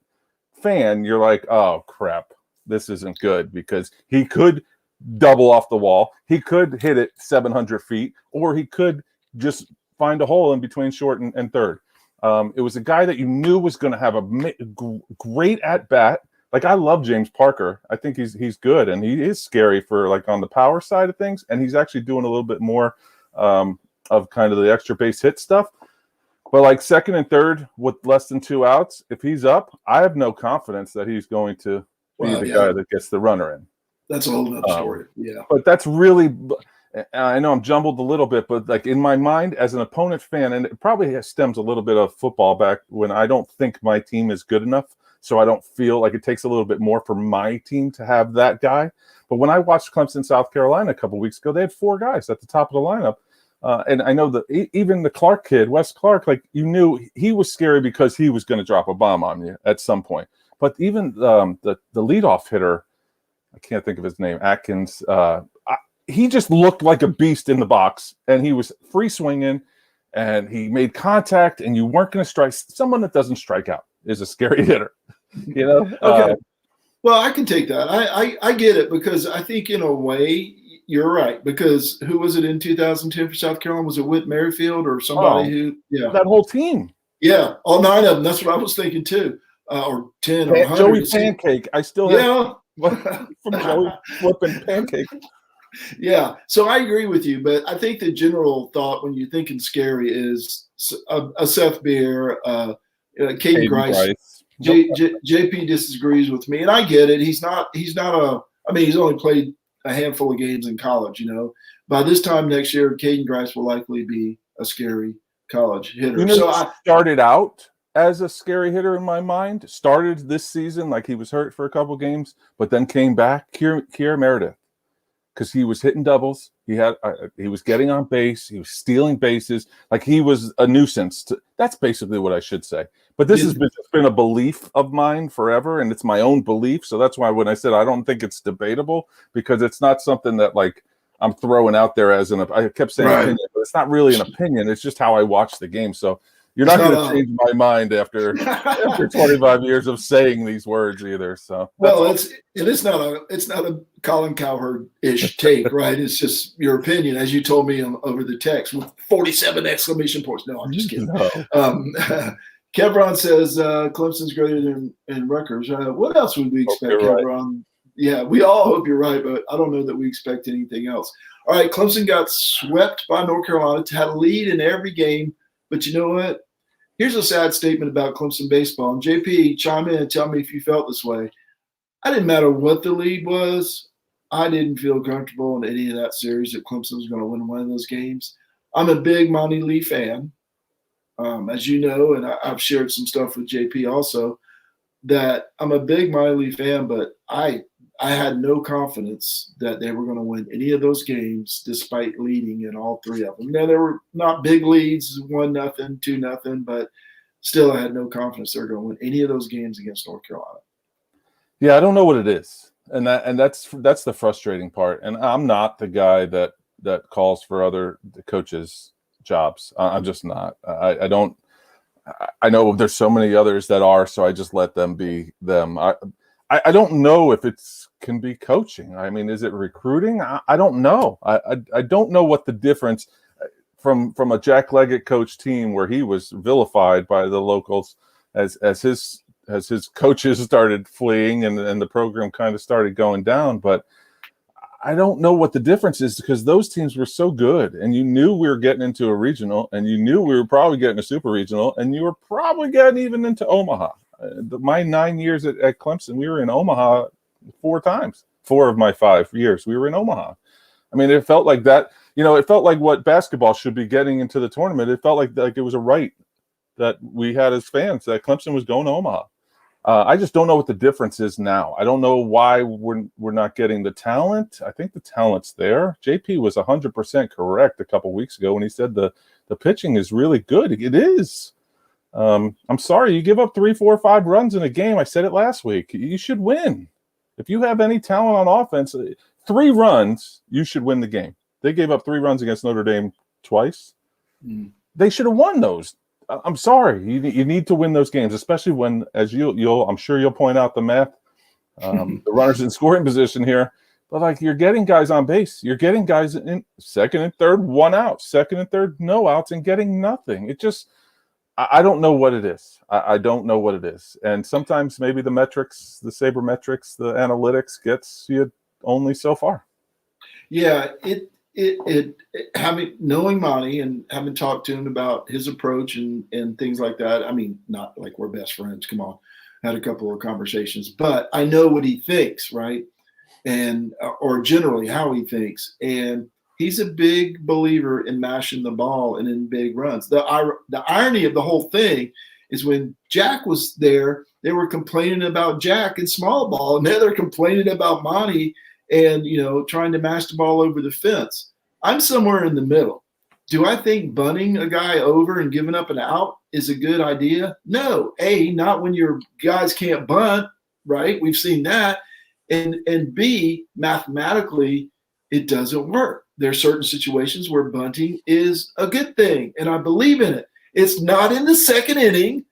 fan, you're like, oh crap, this isn't good because he could double off the wall. He could hit it 700 feet, or he could just find a hole in between short and third. It was a guy that you knew was going to have a great at bat. Like, I love James Parker. I think he's good, and he is scary for like on the power side of things. And he's actually doing a little bit more of kind of the extra base hit stuff. But like second and third with less than 2 outs, if he's up, I have no confidence that he's going to be the guy that gets the runner in. That's a whole other story. Yeah. But that's really, I know I'm jumbled a little bit, but like in my mind as an opponent fan, and it probably stems a little bit of football back when I don't think my team is good enough. So I don't feel like it takes a little bit more for my team to have that guy. But when I watched Clemson, South Carolina a couple weeks ago, they had 4 guys at the top of the lineup. And I know that even the Clark kid, Wes Clark, like you knew he was scary because he was going to drop a bomb on you at some point. But even the leadoff hitter, I can't think of his name, Atkins, he just looked like a beast in the box, and he was free swinging, and he made contact, and you weren't going to strike. Someone that doesn't strike out is a scary hitter, you know? Okay. Well, I can take that. I get it, because I think in a way you're right, because who was it in 2010 for South Carolina? Was it Whit Merrifield or somebody who? Yeah, that whole team. Yeah, all 9 of them. That's what I was thinking too. Or 10 or 100. Joey Pancake. I still have from Joey flipping Pancake. Yeah, so I agree with you, but I think the general thought when you're thinking scary is a Seth Beer, Caden Grice. JP disagrees with me, and I get it. He's not I mean, he's only played a handful of games in college, you know. By this time next year, Caden Grice will likely be a scary college hitter. You know, so I started out as a scary hitter in my mind. Started this season like he was hurt for a couple games, but then came back. Kier Meredith, because he was hitting doubles. He was getting on base. He was stealing bases. Like, he was a nuisance. That's basically what I should say. But this has been a belief of mine forever, and it's my own belief. So that's why when I said I don't think it's debatable, because it's not something that like I'm throwing out there as I kept saying opinion, but it's not really an opinion. It's just how I watch the game. So you're not going to change my mind after 25 years of saying these words either. So it's not a Colin Cowherd-ish take, right? It's just your opinion, as you told me over the text with 47 exclamation points. No, I'm just kidding. No. Kevron says Clemson's greater than Rutgers. What else would we expect, Kevron? Right. Yeah, we all hope you're right, but I don't know that we expect anything else. All right, Clemson got swept by North Carolina, had a lead in every game, but you know what? Here's a sad statement about Clemson baseball. And JP, chime in and tell me if you felt this way. I didn't matter what the lead was. I didn't feel comfortable in any of that series that Clemson was going to win one of those games. I'm a big Monty Lee fan, as you know, and I've shared some stuff with JP also, that I'm a big Monty Lee fan, but I had no confidence that they were going to win any of those games despite leading in all 3 of them. Now, there were not big leads, 1-0, 2-0, but still I had no confidence they were going to win any of those games against North Carolina. Yeah, I don't know what it is. And that's the frustrating part. And I'm not the guy that calls for other coaches' jobs. I'm just not. I don't – I know there's so many others that are, so I just let them be them. I don't know if it's can be coaching. I mean, is it recruiting? I don't know. I don't know what the difference from a Jack Leggett coach team where he was vilified by the locals as his coaches started fleeing and the program kind of started going down. But I don't know what the difference is, because those teams were so good, and you knew we were getting into a regional, and you knew we were probably getting a super regional, and you were probably getting even into Omaha. My 9 years at Clemson, we were in Omaha 4 times. 4 of my 5 years, we were in Omaha. I mean, it felt like that. You know, it felt like what basketball should be getting into the tournament. It felt like it was a right that we had as fans that Clemson was going to Omaha. I just don't know what the difference is now. I don't know why we're not getting the talent. I think the talent's there. JP was 100% correct a couple weeks ago when he said the pitching is really good. It is. I'm sorry, you give up 3, 4, 5 runs in a game. I said it last week. You should win. If you have any talent on offense, 3 runs, you should win the game. They gave up 3 runs against Notre Dame twice. They should have won those. I'm sorry. You need to win those games, especially when, as I'm sure you'll point out the math. The runners in scoring position here. But like you're getting guys on base, you're getting guys in second and third, 1 out, second and third, no outs, and getting nothing. It just, I don't know what it is. I don't know what it is. And sometimes maybe the metrics, the sabermetrics, the analytics gets you only so far. Yeah, it having knowing Monty and having talked to him about his approach and things like that. I mean, not like we're best friends. Come on, had a couple of conversations, but I know what he thinks, right? And or generally how he thinks, and he's a big believer in mashing the ball and in big runs. The irony of the whole thing is when Jack was there, they were complaining about Jack and small ball, and now they're complaining about Monty and trying to mash the ball over the fence. I'm somewhere in the middle. Do I think bunting a guy over and giving up an out is a good idea? No. A, not when your guys can't bunt, right? We've seen that. And B, mathematically, it doesn't work. There are certain situations where bunting is a good thing, and I believe in it. It's not in the second inning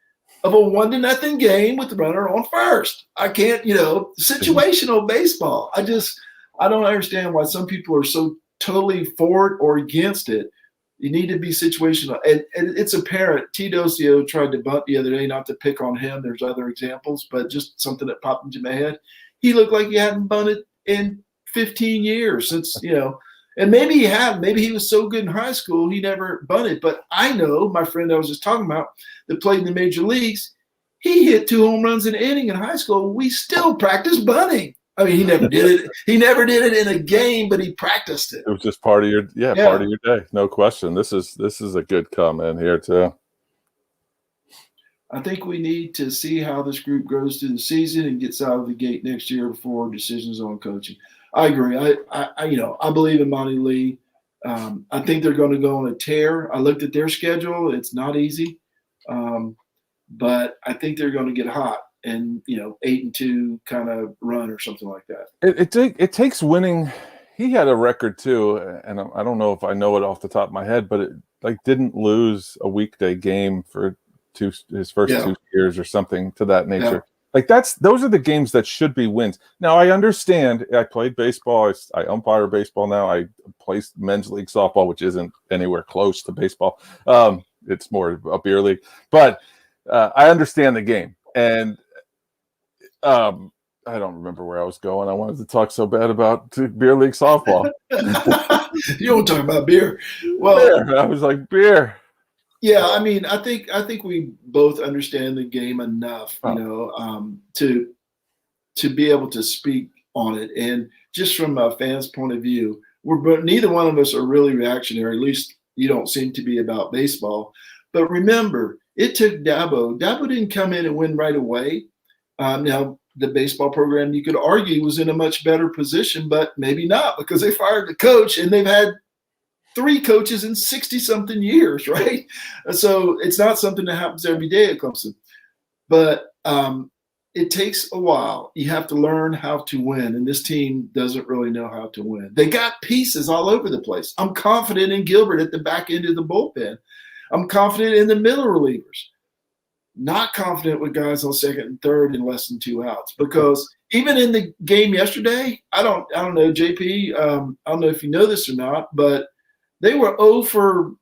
of a 1-0 game with the runner on first. I can't, situational baseball. I don't understand why some people are so totally for it or against it. You need to be situational. And it's apparent. T. Docio tried to bunt the other day, not to pick on him. There's other examples, but just something that popped into my head. He looked like he hadn't bunted in 15 years since, and maybe he had. Maybe he was so good in high school he never bunted. But I know my friend I was just talking about that played in the major leagues, he hit 2 home runs in an inning in high school. We still practice bunting. I mean, he never did it. He never did it in a game, but he practiced it. It was just part of your part of your day, no question. This is a good comment here too. I think we need to see how this group grows through the season and gets out of the gate next year before decisions on coaching. I agree. I believe in Monty Lee. I think they're going to go on a tear. I looked at their schedule; it's not easy, but I think they're going to get hot and 8-2 kind of run or something like that. It takes winning. He had a record too, and I don't know if I know it off the top of my head, but it didn't lose a weekday game for his first 2 years or something to that nature. Yeah. Those are the games that should be wins. Now I understand. I played baseball. I umpire baseball now. I play men's league softball, which isn't anywhere close to baseball. It's more a beer league, but I understand the game. And I don't remember where I was going. I wanted to talk so bad about beer league softball. You don't talk about beer. Well, beer. I was like beer. Yeah, I mean, I think we both understand the game enough, to be able to speak on it. And just from a fan's point of view, neither one of us are really reactionary. At least you don't seem to be about baseball. But remember, it took Dabo. Dabo didn't come in and win right away. Now, the baseball program, you could argue, was in a much better position, but maybe not because they fired the coach and they've had 3 coaches in 60-something years, right? So it's not something that happens every day at Clemson. But it takes a while. You have to learn how to win, and this team doesn't really know how to win. They got pieces all over the place. I'm confident in Gilbert at the back end of the bullpen. I'm confident in the middle relievers. Not confident with guys on second and third in less than 2 outs, because even in the game yesterday, I don't know, JP, I don't know if you know this or not, but they were 0 for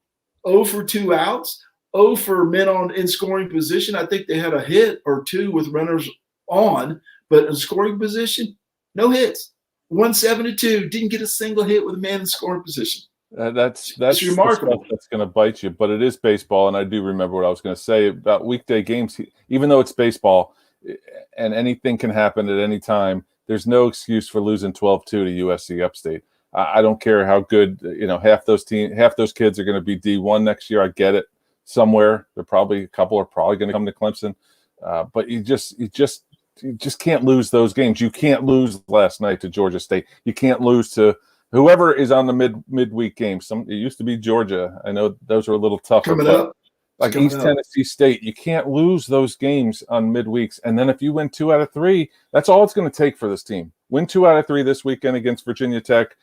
2 outs, 0 for men in scoring position. I think they had a hit or 2 with runners on, but in scoring position, no hits. 1-7-2, didn't get a single hit with a man in scoring position. That's remarkable. That's going to bite you, but it is baseball, and I do remember what I was going to say about weekday games. Even though it's baseball, and anything can happen at any time, there's no excuse for losing 12-2 to USC Upstate. I don't care how good, half those kids are going to be D1 next year. I get it. Somewhere, a couple are probably going to come to Clemson, but you just can't lose those games. You can't lose last night to Georgia State. You can't lose to whoever is on the midweek games. It used to be Georgia. I know those are a little tougher. Coming up. Like East Tennessee State, you can't lose those games on midweeks. And then if you win 2 out of 3, that's all it's going to take for this team. Win 2 out of 3 this weekend against Virginia Tech.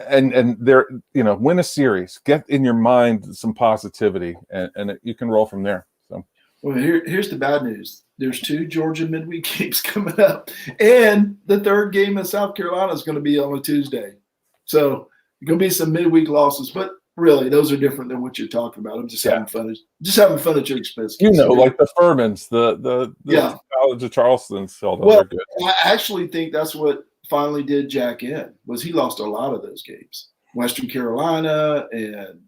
And they're win a series, get in your mind some positivity, and you can roll from there. So Well, here's the bad news. There's 2 Georgia midweek games coming up, and the third game in South Carolina is going to be on a Tuesday. So there's going to be some midweek losses, but really, those are different than what you're talking about. I'm just having fun. Just having fun at your expense. Like the Furmans, the College of Charleston. Well, good. I actually think that's what finally did Jack in, was he lost a lot of those games. Western Carolina and,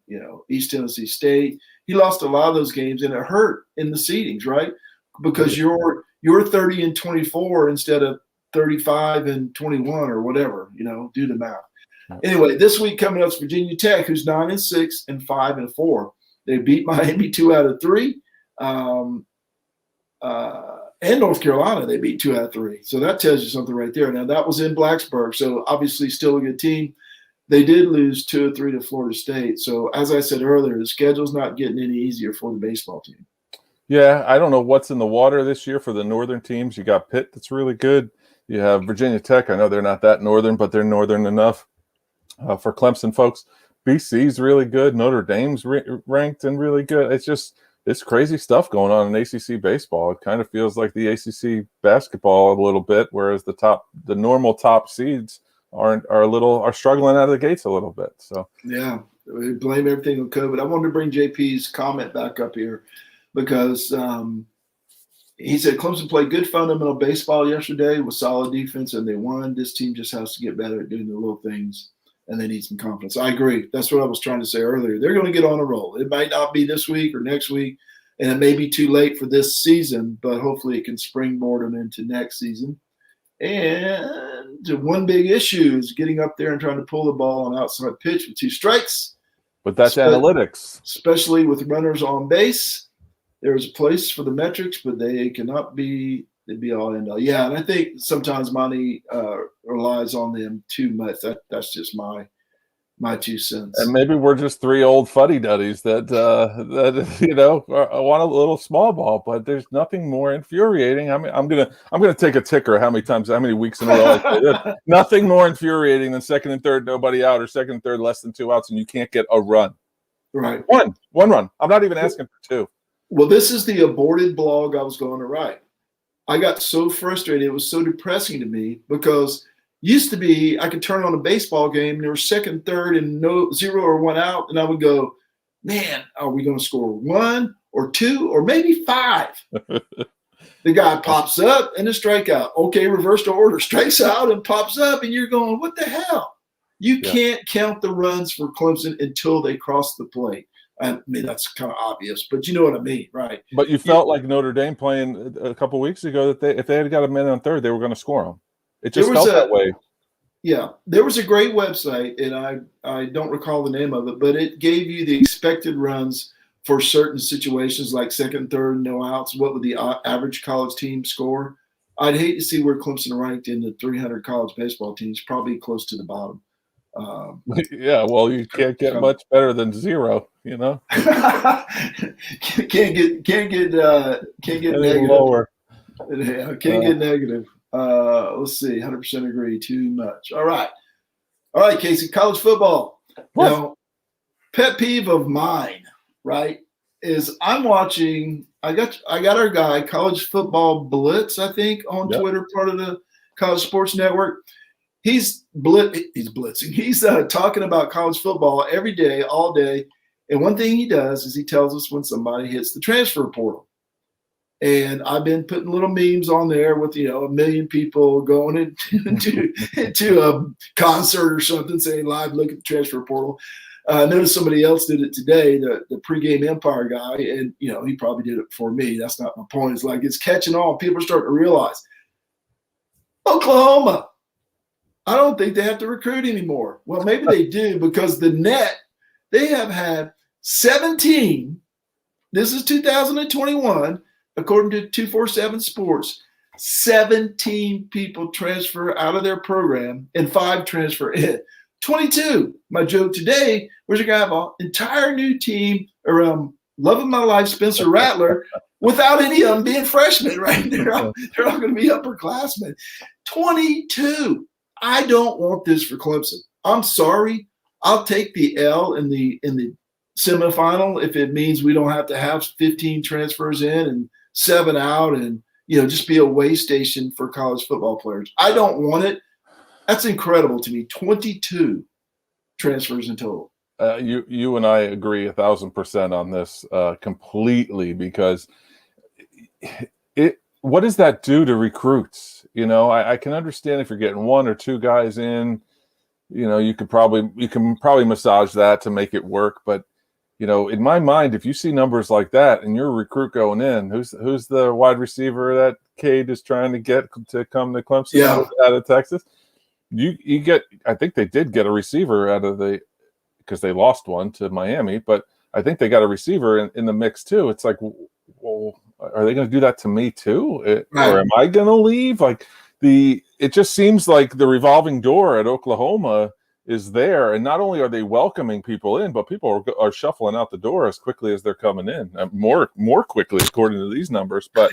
East Tennessee State. He lost a lot of those games, and it hurt in the seedings, right? Because you're 30-24 instead of 35-21 or whatever, do the math. Anyway, this week coming up is Virginia Tech, who's 9-6 and 5-4. They beat Miami 2 out of 3. And North Carolina, they beat 2 out of 3. So that tells you something right there. Now, that was in Blacksburg, so obviously still a good team. They did lose 2 of 3 to Florida State. So, as I said earlier, the schedule's not getting any easier for the baseball team. Yeah, I don't know what's in the water this year for the northern teams. You got Pitt that's really good. You have Virginia Tech. I know they're not that northern, but they're northern enough. For Clemson folks, BC's really good. Notre Dame's ranked and really good. It's crazy stuff going on in ACC baseball. It kind of feels like the ACC basketball a little bit, whereas the normal top seeds are struggling out of the gates a little bit. So yeah, we blame everything on COVID. I wanted to bring JP's comment back up here because he said Clemson played good fundamental baseball yesterday with solid defense, and they won. This team just has to get better at doing the little things, and they need some confidence. I agree. That's what I was trying to say earlier. They're going to get on a roll. It might not be this week or next week, and it may be too late for this season, but hopefully it can springboard them into next season. And one big issue is getting up there and trying to pull the ball on outside pitch with 2 strikes. But that's analytics. Especially with runners on base. There's a place for the metrics, but they cannot be – they'd be all end all. Yeah, and I think sometimes money relies on them too much. That's just my 2 cents. And maybe we're just 3 old fuddy-duddies that want a little small ball, but there's nothing more infuriating. I mean, I'm gonna take a ticker how many weeks in a row I say this. Nothing more infuriating than second and third, nobody out, or second and third, less than 2 outs, and you can't get a run. Right. One run. I'm not even asking for 2. Well, this is the aborted blog I was going to write. I got so frustrated. It was so depressing to me because used to be I could turn on a baseball game and there was second, third, and 0 or 1 out, and I would go, man, are we going to score 1 or 2 or maybe 5? The guy pops up and a strikeout. Okay, reverse the order. Strikes out and pops up, and you're going, what the hell? You can't count the runs for Clemson until they cross the plate. I mean, that's kind of obvious, but you know what I mean, right? But you felt like Notre Dame playing a couple of weeks ago that if they had got a man on third, they were going to score them. It just felt that way. Yeah, there was a great website, and I don't recall the name of it, but it gave you the expected runs for certain situations like second, third, no outs. What would the average college team score? I'd hate to see where Clemson ranked in the 300 college baseball teams, probably close to the bottom. Yeah, well, you can't get much better than 0, can't get negative. Lower. Yeah, can't get negative. Let's see, 100% agree. Too much. All right, Casey. College football. Now, pet peeve of mine, right, is I'm watching. I got our guy, College Football Blitz, I think, on Twitter, part of the College Sports Network. He's blitzing. He's talking about college football every day, all day. And one thing he does is he tells us when somebody hits the transfer portal. And I've been putting little memes on there with, 1 million people going into a concert or something saying live, look at the transfer portal. I noticed somebody else did it today, the pregame Empire guy. And, he probably did it before me. That's not my point. It's like it's catching on. People are starting to realize Oklahoma, I don't think they have to recruit anymore. Well, maybe they do because the net, they have had 17, this is 2021, according to 247 Sports, 17 people transfer out of their program and 5 transfer in. 22. My joke today was you're going to have an entire new team around love of my life, Spencer Rattler, without any of them being freshmen, right? They're all going to be upperclassmen. 22. I don't want this for Clemson. I'm sorry. I'll take the L in the semifinal if it means we don't have to have 15 transfers in and 7 out and, just be a way station for college football players. I don't want it. That's incredible to me. 22 transfers in total. You and I agree 1,000% on this completely, because what does that do to recruits? I can understand if you're getting 1 or 2 guys in, you can probably massage that to make it work. But in my mind, if you see numbers like that and you're a recruit going in, who's the wide receiver that Cade is trying to get to come to Clemson out of Texas? You get, I think they did get a receiver out of because they lost one to Miami, but I think they got a receiver in the mix too. It's like, well, are they going to do that to me too? Or am I going to leave? It just seems like the revolving door at Oklahoma is there, and not only are they welcoming people in, but people are shuffling out the door as quickly as they're coming in, more quickly according to these numbers. But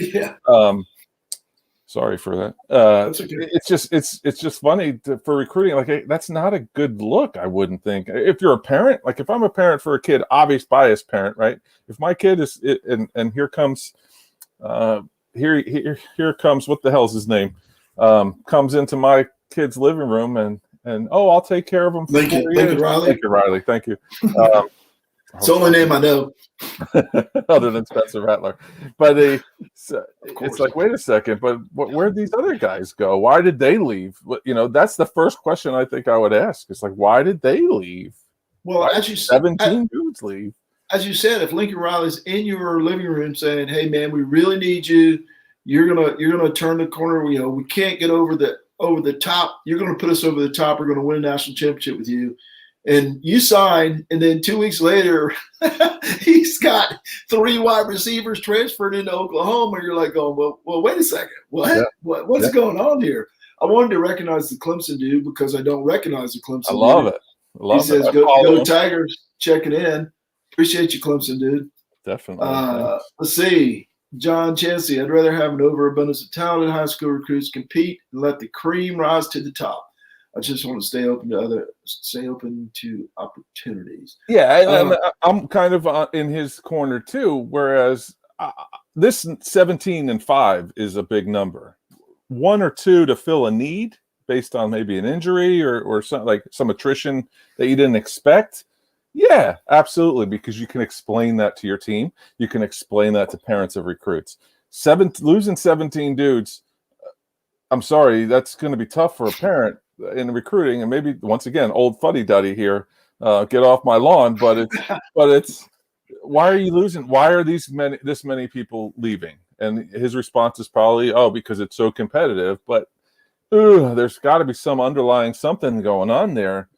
sorry for that. That's okay. It's just funny for recruiting. Like, that's not a good look, I wouldn't think. If you're a parent, like if I'm a parent for a kid, obvious bias parent, right? If my kid is and here comes here comes, what the hell's his name? Comes into my kid's living room and I'll take care of him. Lincoln Riley. Lincoln Riley, thank you. It's the only name I know. Other than Spencer Rattler. But it's like, wait a second, but where'd these other guys go? Why did they leave? That's the first question I think I would ask. It's like, why did they leave? Well, why as you 17 dudes leave. As you said, if Lincoln Riley's in your living room saying, "Hey man, we really need you. You're gonna turn the corner. We can't get over the top. You're gonna put us over the top. We're gonna win a national championship with you." And you sign, and then 2 weeks later, he's got 3 wide receivers transferred into Oklahoma. And you're like, well, wait a second. What? Yeah. What's going on here? I wanted to recognize the Clemson dude because I don't recognize the Clemson dude. I love it. He says, go Tigers, checking in. Appreciate you, Clemson dude. Definitely. Let's see. John Chansey, I'd rather have an overabundance of talented high school recruits compete and let the cream rise to the top. I just want to stay open to opportunities. Yeah, I'm kind of in his corner too. Whereas this 17-5 is a big number. 1 or 2 to fill a need based on maybe an injury or some attrition that you didn't expect. Yeah, absolutely, because you can explain that to your team. You can explain that to parents of recruits. Losing 17 dudes, I'm sorry, that's going to be tough for a parent in recruiting. And maybe, once again, old fuddy-duddy here, get off my lawn. But it's why are you losing? Why are this many people leaving? And his response is probably, because it's so competitive. But there's got to be some underlying something going on there.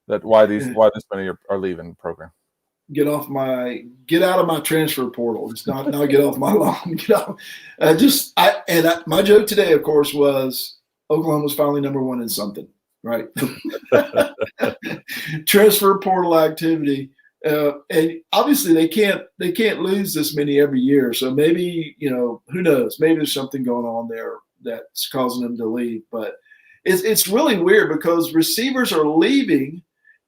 That why this many are leaving the program. Get out of my transfer portal. It's not get off my lawn. Get out. My joke today, of course, was Oklahoma was finally number 1 in something, right? Transfer portal activity, and obviously they can't lose this many every year. So maybe who knows? Maybe there's something going on there that's causing them to leave. But it's really weird because receivers are leaving.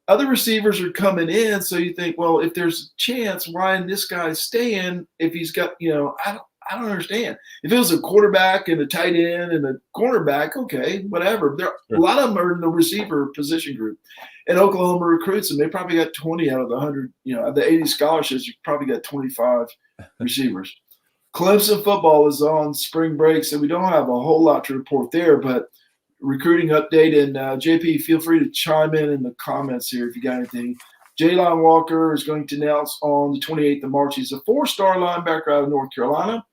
Other receivers are coming in, so you think, well, if there's a chance, why isn't this guy staying? If he's got, I don't understand. If it was a quarterback and a tight end and a cornerback, okay, whatever. A lot of them are in the receiver position group, and Oklahoma recruits them. They probably got 20 out of the 100. Of the 80 scholarships, you probably got 25 receivers. Clemson football is on spring break, so we don't have a whole lot to report there, but. Recruiting update, and JP, feel free to chime in the comments here if you got anything. Jaylon Walker is going to announce on the 28th of March. He's a 4-star linebacker out of North Carolina.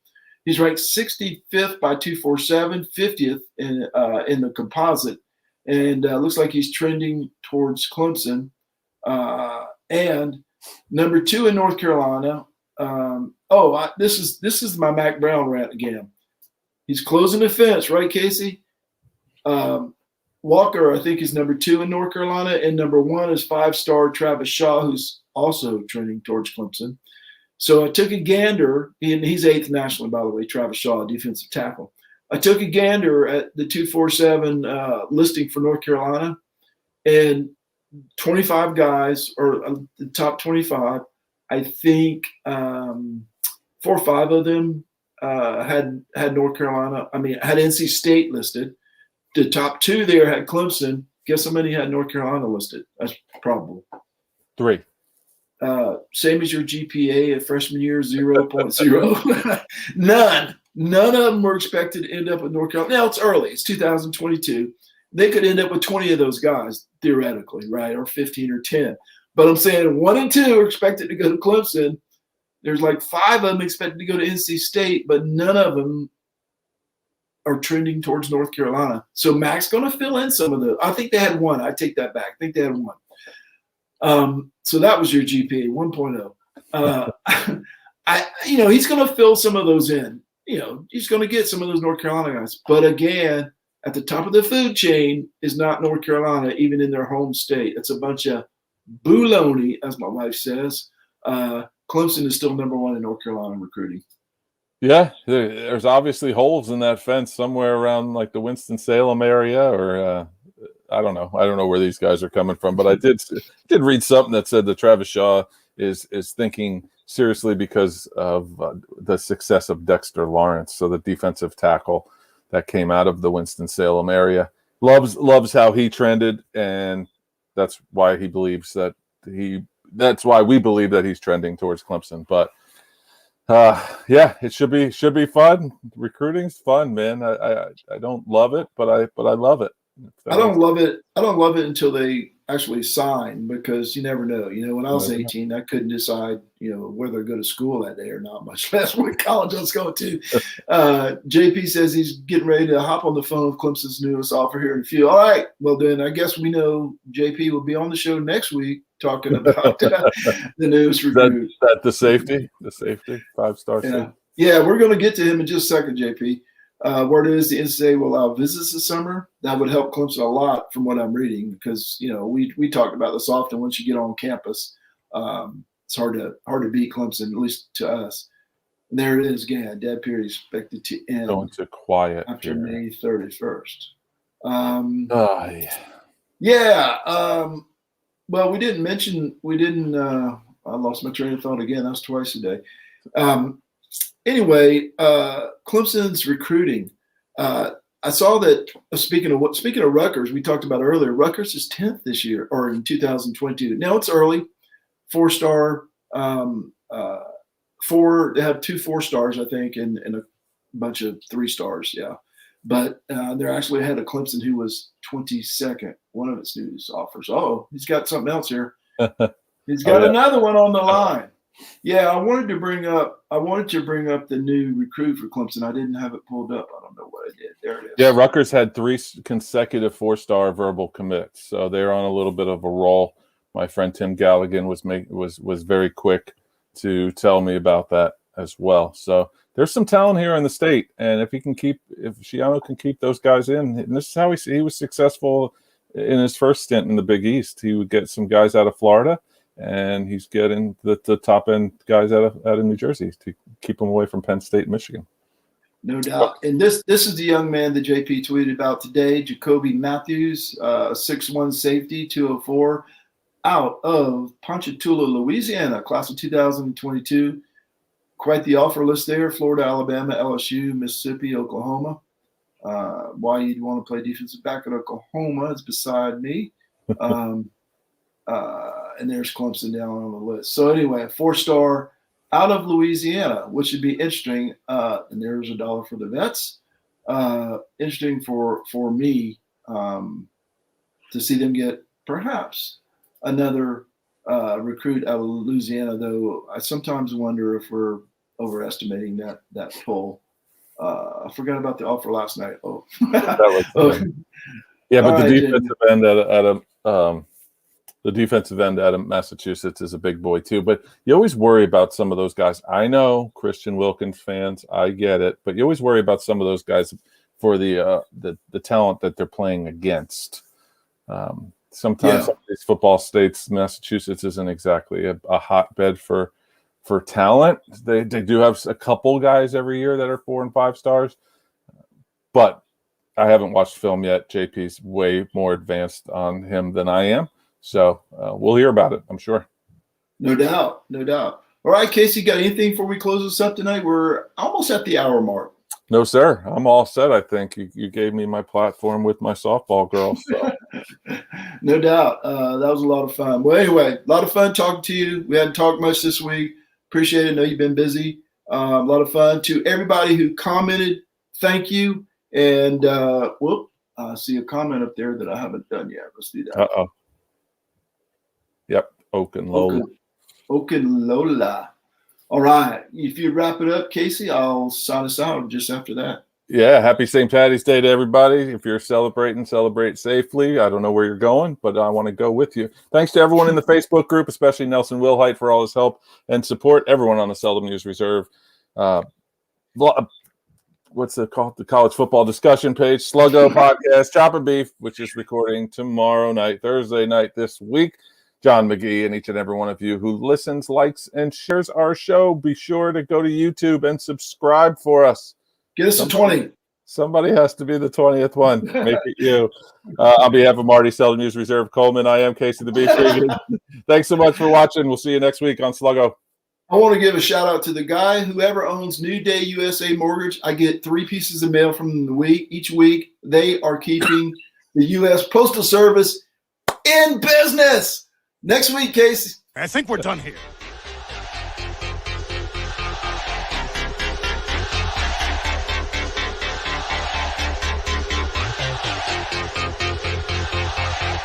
He's ranked 65th by 247, 50th in the composite, and looks like he's trending towards Clemson. And number 2 in North Carolina. This is my Mac Brown rant again. He's closing the fence, right, Casey? Walker, I think, is number 2 in North Carolina, and number 1 is 5-star Travis Shaw, who's also trending towards Clemson. So I took a gander, and he's 8th nationally, by the way, Travis Shaw, defensive tackle. I took a gander at the 247 listing for North Carolina, and 25 guys, or the top 25, I think 4 or 5 of them had North Carolina. I mean, had NC State listed. The top 2 there had Clemson. Guess how many had North Carolina listed? That's probable. 3. Same as your GPA at freshman year, 0.0. None of them were expected to end up with North Carolina. Now it's early. It's 2022. They could end up with 20 of those guys, theoretically, right? Or 15 or 10. But I'm saying 1 and 2 are expected to go to Clemson. There's like 5 of them expected to go to NC State, but none of them are trending towards North Carolina. So Mac's going to fill in some of those. I think they had 1. I take that back. I think they had 1. So that was your GPA 1.0. He's going to fill some of those in. He's going to get some of those North Carolina guys. But again, at the top of the food chain is not North Carolina, even in their home state. It's a bunch of baloney, as my wife says. Clemson is still number 1 in North Carolina recruiting. Yeah, there's obviously holes in that fence somewhere around like the Winston-Salem area, or I don't know. I don't know where these guys are coming from, but I did read something that said that Travis Shaw is thinking seriously because of the success of Dexter Lawrence, so the defensive tackle that came out of the Winston-Salem area. Loves how he trended, and that's why he believes that that's why we believe that he's trending towards Clemson. But yeah, it should be fun. Recruiting's fun, man. I don't love it, but I love it. I don't love it. I don't love it until they actually sign, because you never know. When I was 18, I couldn't decide, whether to go to school that day or not, much less what college I was going to. JP says he's getting ready to hop on the phone with Clemson's newest offer here in a few. All right. Well, then I guess we know JP will be on the show next week talking about the newest recruit. That the safety 5-star safety. Yeah, we're going to get to him in just a second, JP. Word is the NCAA will allow visits this summer. That would help Clemson a lot from what I'm reading, because we talked about this often. Once you get on campus, it's hard to beat Clemson, at least to us. And there it is again. Dead period expected to end. Going to quiet after May 31st. Well, we didn't mention. I lost my train of thought again. That's twice a day. Anyway, Clemson's recruiting. I saw that. Speaking of Rutgers, we talked about earlier. Rutgers is 10th this year, or in 2022. Now it's early. 4-star. They have 2 4-stars, I think, and a bunch of 3-stars. Yeah, but they're actually ahead of Clemson, who was 22nd. One of its news offers. Oh, he's got something else here. He's got another one on the line. Yeah, I wanted to bring up the new recruit for Clemson. I didn't have it pulled up. I don't know what I did. There it is. Yeah, Rutgers had 3 consecutive 4-star verbal commits, so they're on a little bit of a roll. My friend Tim Galligan was very quick to tell me about that as well. So there's some talent here in the state, and if Shiano can keep those guys in, and this is how he was successful in his first stint in the Big East. He would get some guys out of Florida, and he's getting the top end guys out of New Jersey to keep them away from Penn State and Michigan. No doubt. And this is the young man that JP tweeted about today, Jacoby Matthews, 6'1" safety, 204, out of Ponchatoula, Louisiana, class of 2022. Quite the offer list there: Florida, Alabama, LSU, Mississippi, Oklahoma. Why you'd want to play defensive back at Oklahoma is beside me. And there's Clemson down on the list. So anyway, a 4-star out of Louisiana, which would be interesting. And there's $1 for the vets. Interesting for me to see them get perhaps another recruit out of Louisiana, though I sometimes wonder if we're overestimating that pull. I forgot about the offer last night. Yeah, but the defensive end out of Massachusetts is a big boy too. But you always worry about some of those guys. I know Christian Wilkins fans, I get it, but you always worry about some of those guys for the talent that they're playing against. Sometimes some of these football states, Massachusetts isn't exactly a hotbed for talent. They do have a couple guys every year that are 4 and 5 stars, but I haven't watched film yet. JP's way more advanced on him than I am. So we'll hear about it, I'm sure. No doubt. No doubt. All right, Casey, got anything before we close this up tonight? We're almost at the hour mark. No, sir. I'm all set. I think you gave me my platform with my softball girl. So. No doubt. That was a lot of fun. Well, anyway, a lot of fun talking to you. We hadn't talked much this week. Appreciate it. I know you've been busy. A lot of fun. To everybody who commented, thank you. And I see a comment up there that I haven't done yet. Let's do that. Uh-oh. Yep. Okenlola. Okenlola. All right. If you wrap it up, Casey, I'll sign us out just after that. Yeah. Happy St. Patty's Day to everybody. If you're celebrating, celebrate safely. I don't know where you're going, but I want to go with you. Thanks to everyone in the Facebook group, especially Nelson Wilhite for all his help and support. Everyone on the Seldom News Reserve. What's it called? The college football discussion page, Sluggo podcast, Chopper Beef, which is recording tomorrow night, Thursday night this week. John McGee and each and every one of you who listens, likes, and shares our show. Be sure to go to YouTube and subscribe for us. Get us to 20. Somebody has to be the 20th one. Make it you. On behalf of Marty, Seldom News Reserve, Coleman, I am Casey the Beef. Thanks so much for watching. We'll see you next week on Sluggo. I want to give a shout out to the guy, whoever owns New Day USA Mortgage. I get 3 pieces of mail from them each week. They are keeping the U.S. Postal Service in business. Next week, Casey. I think we're done here.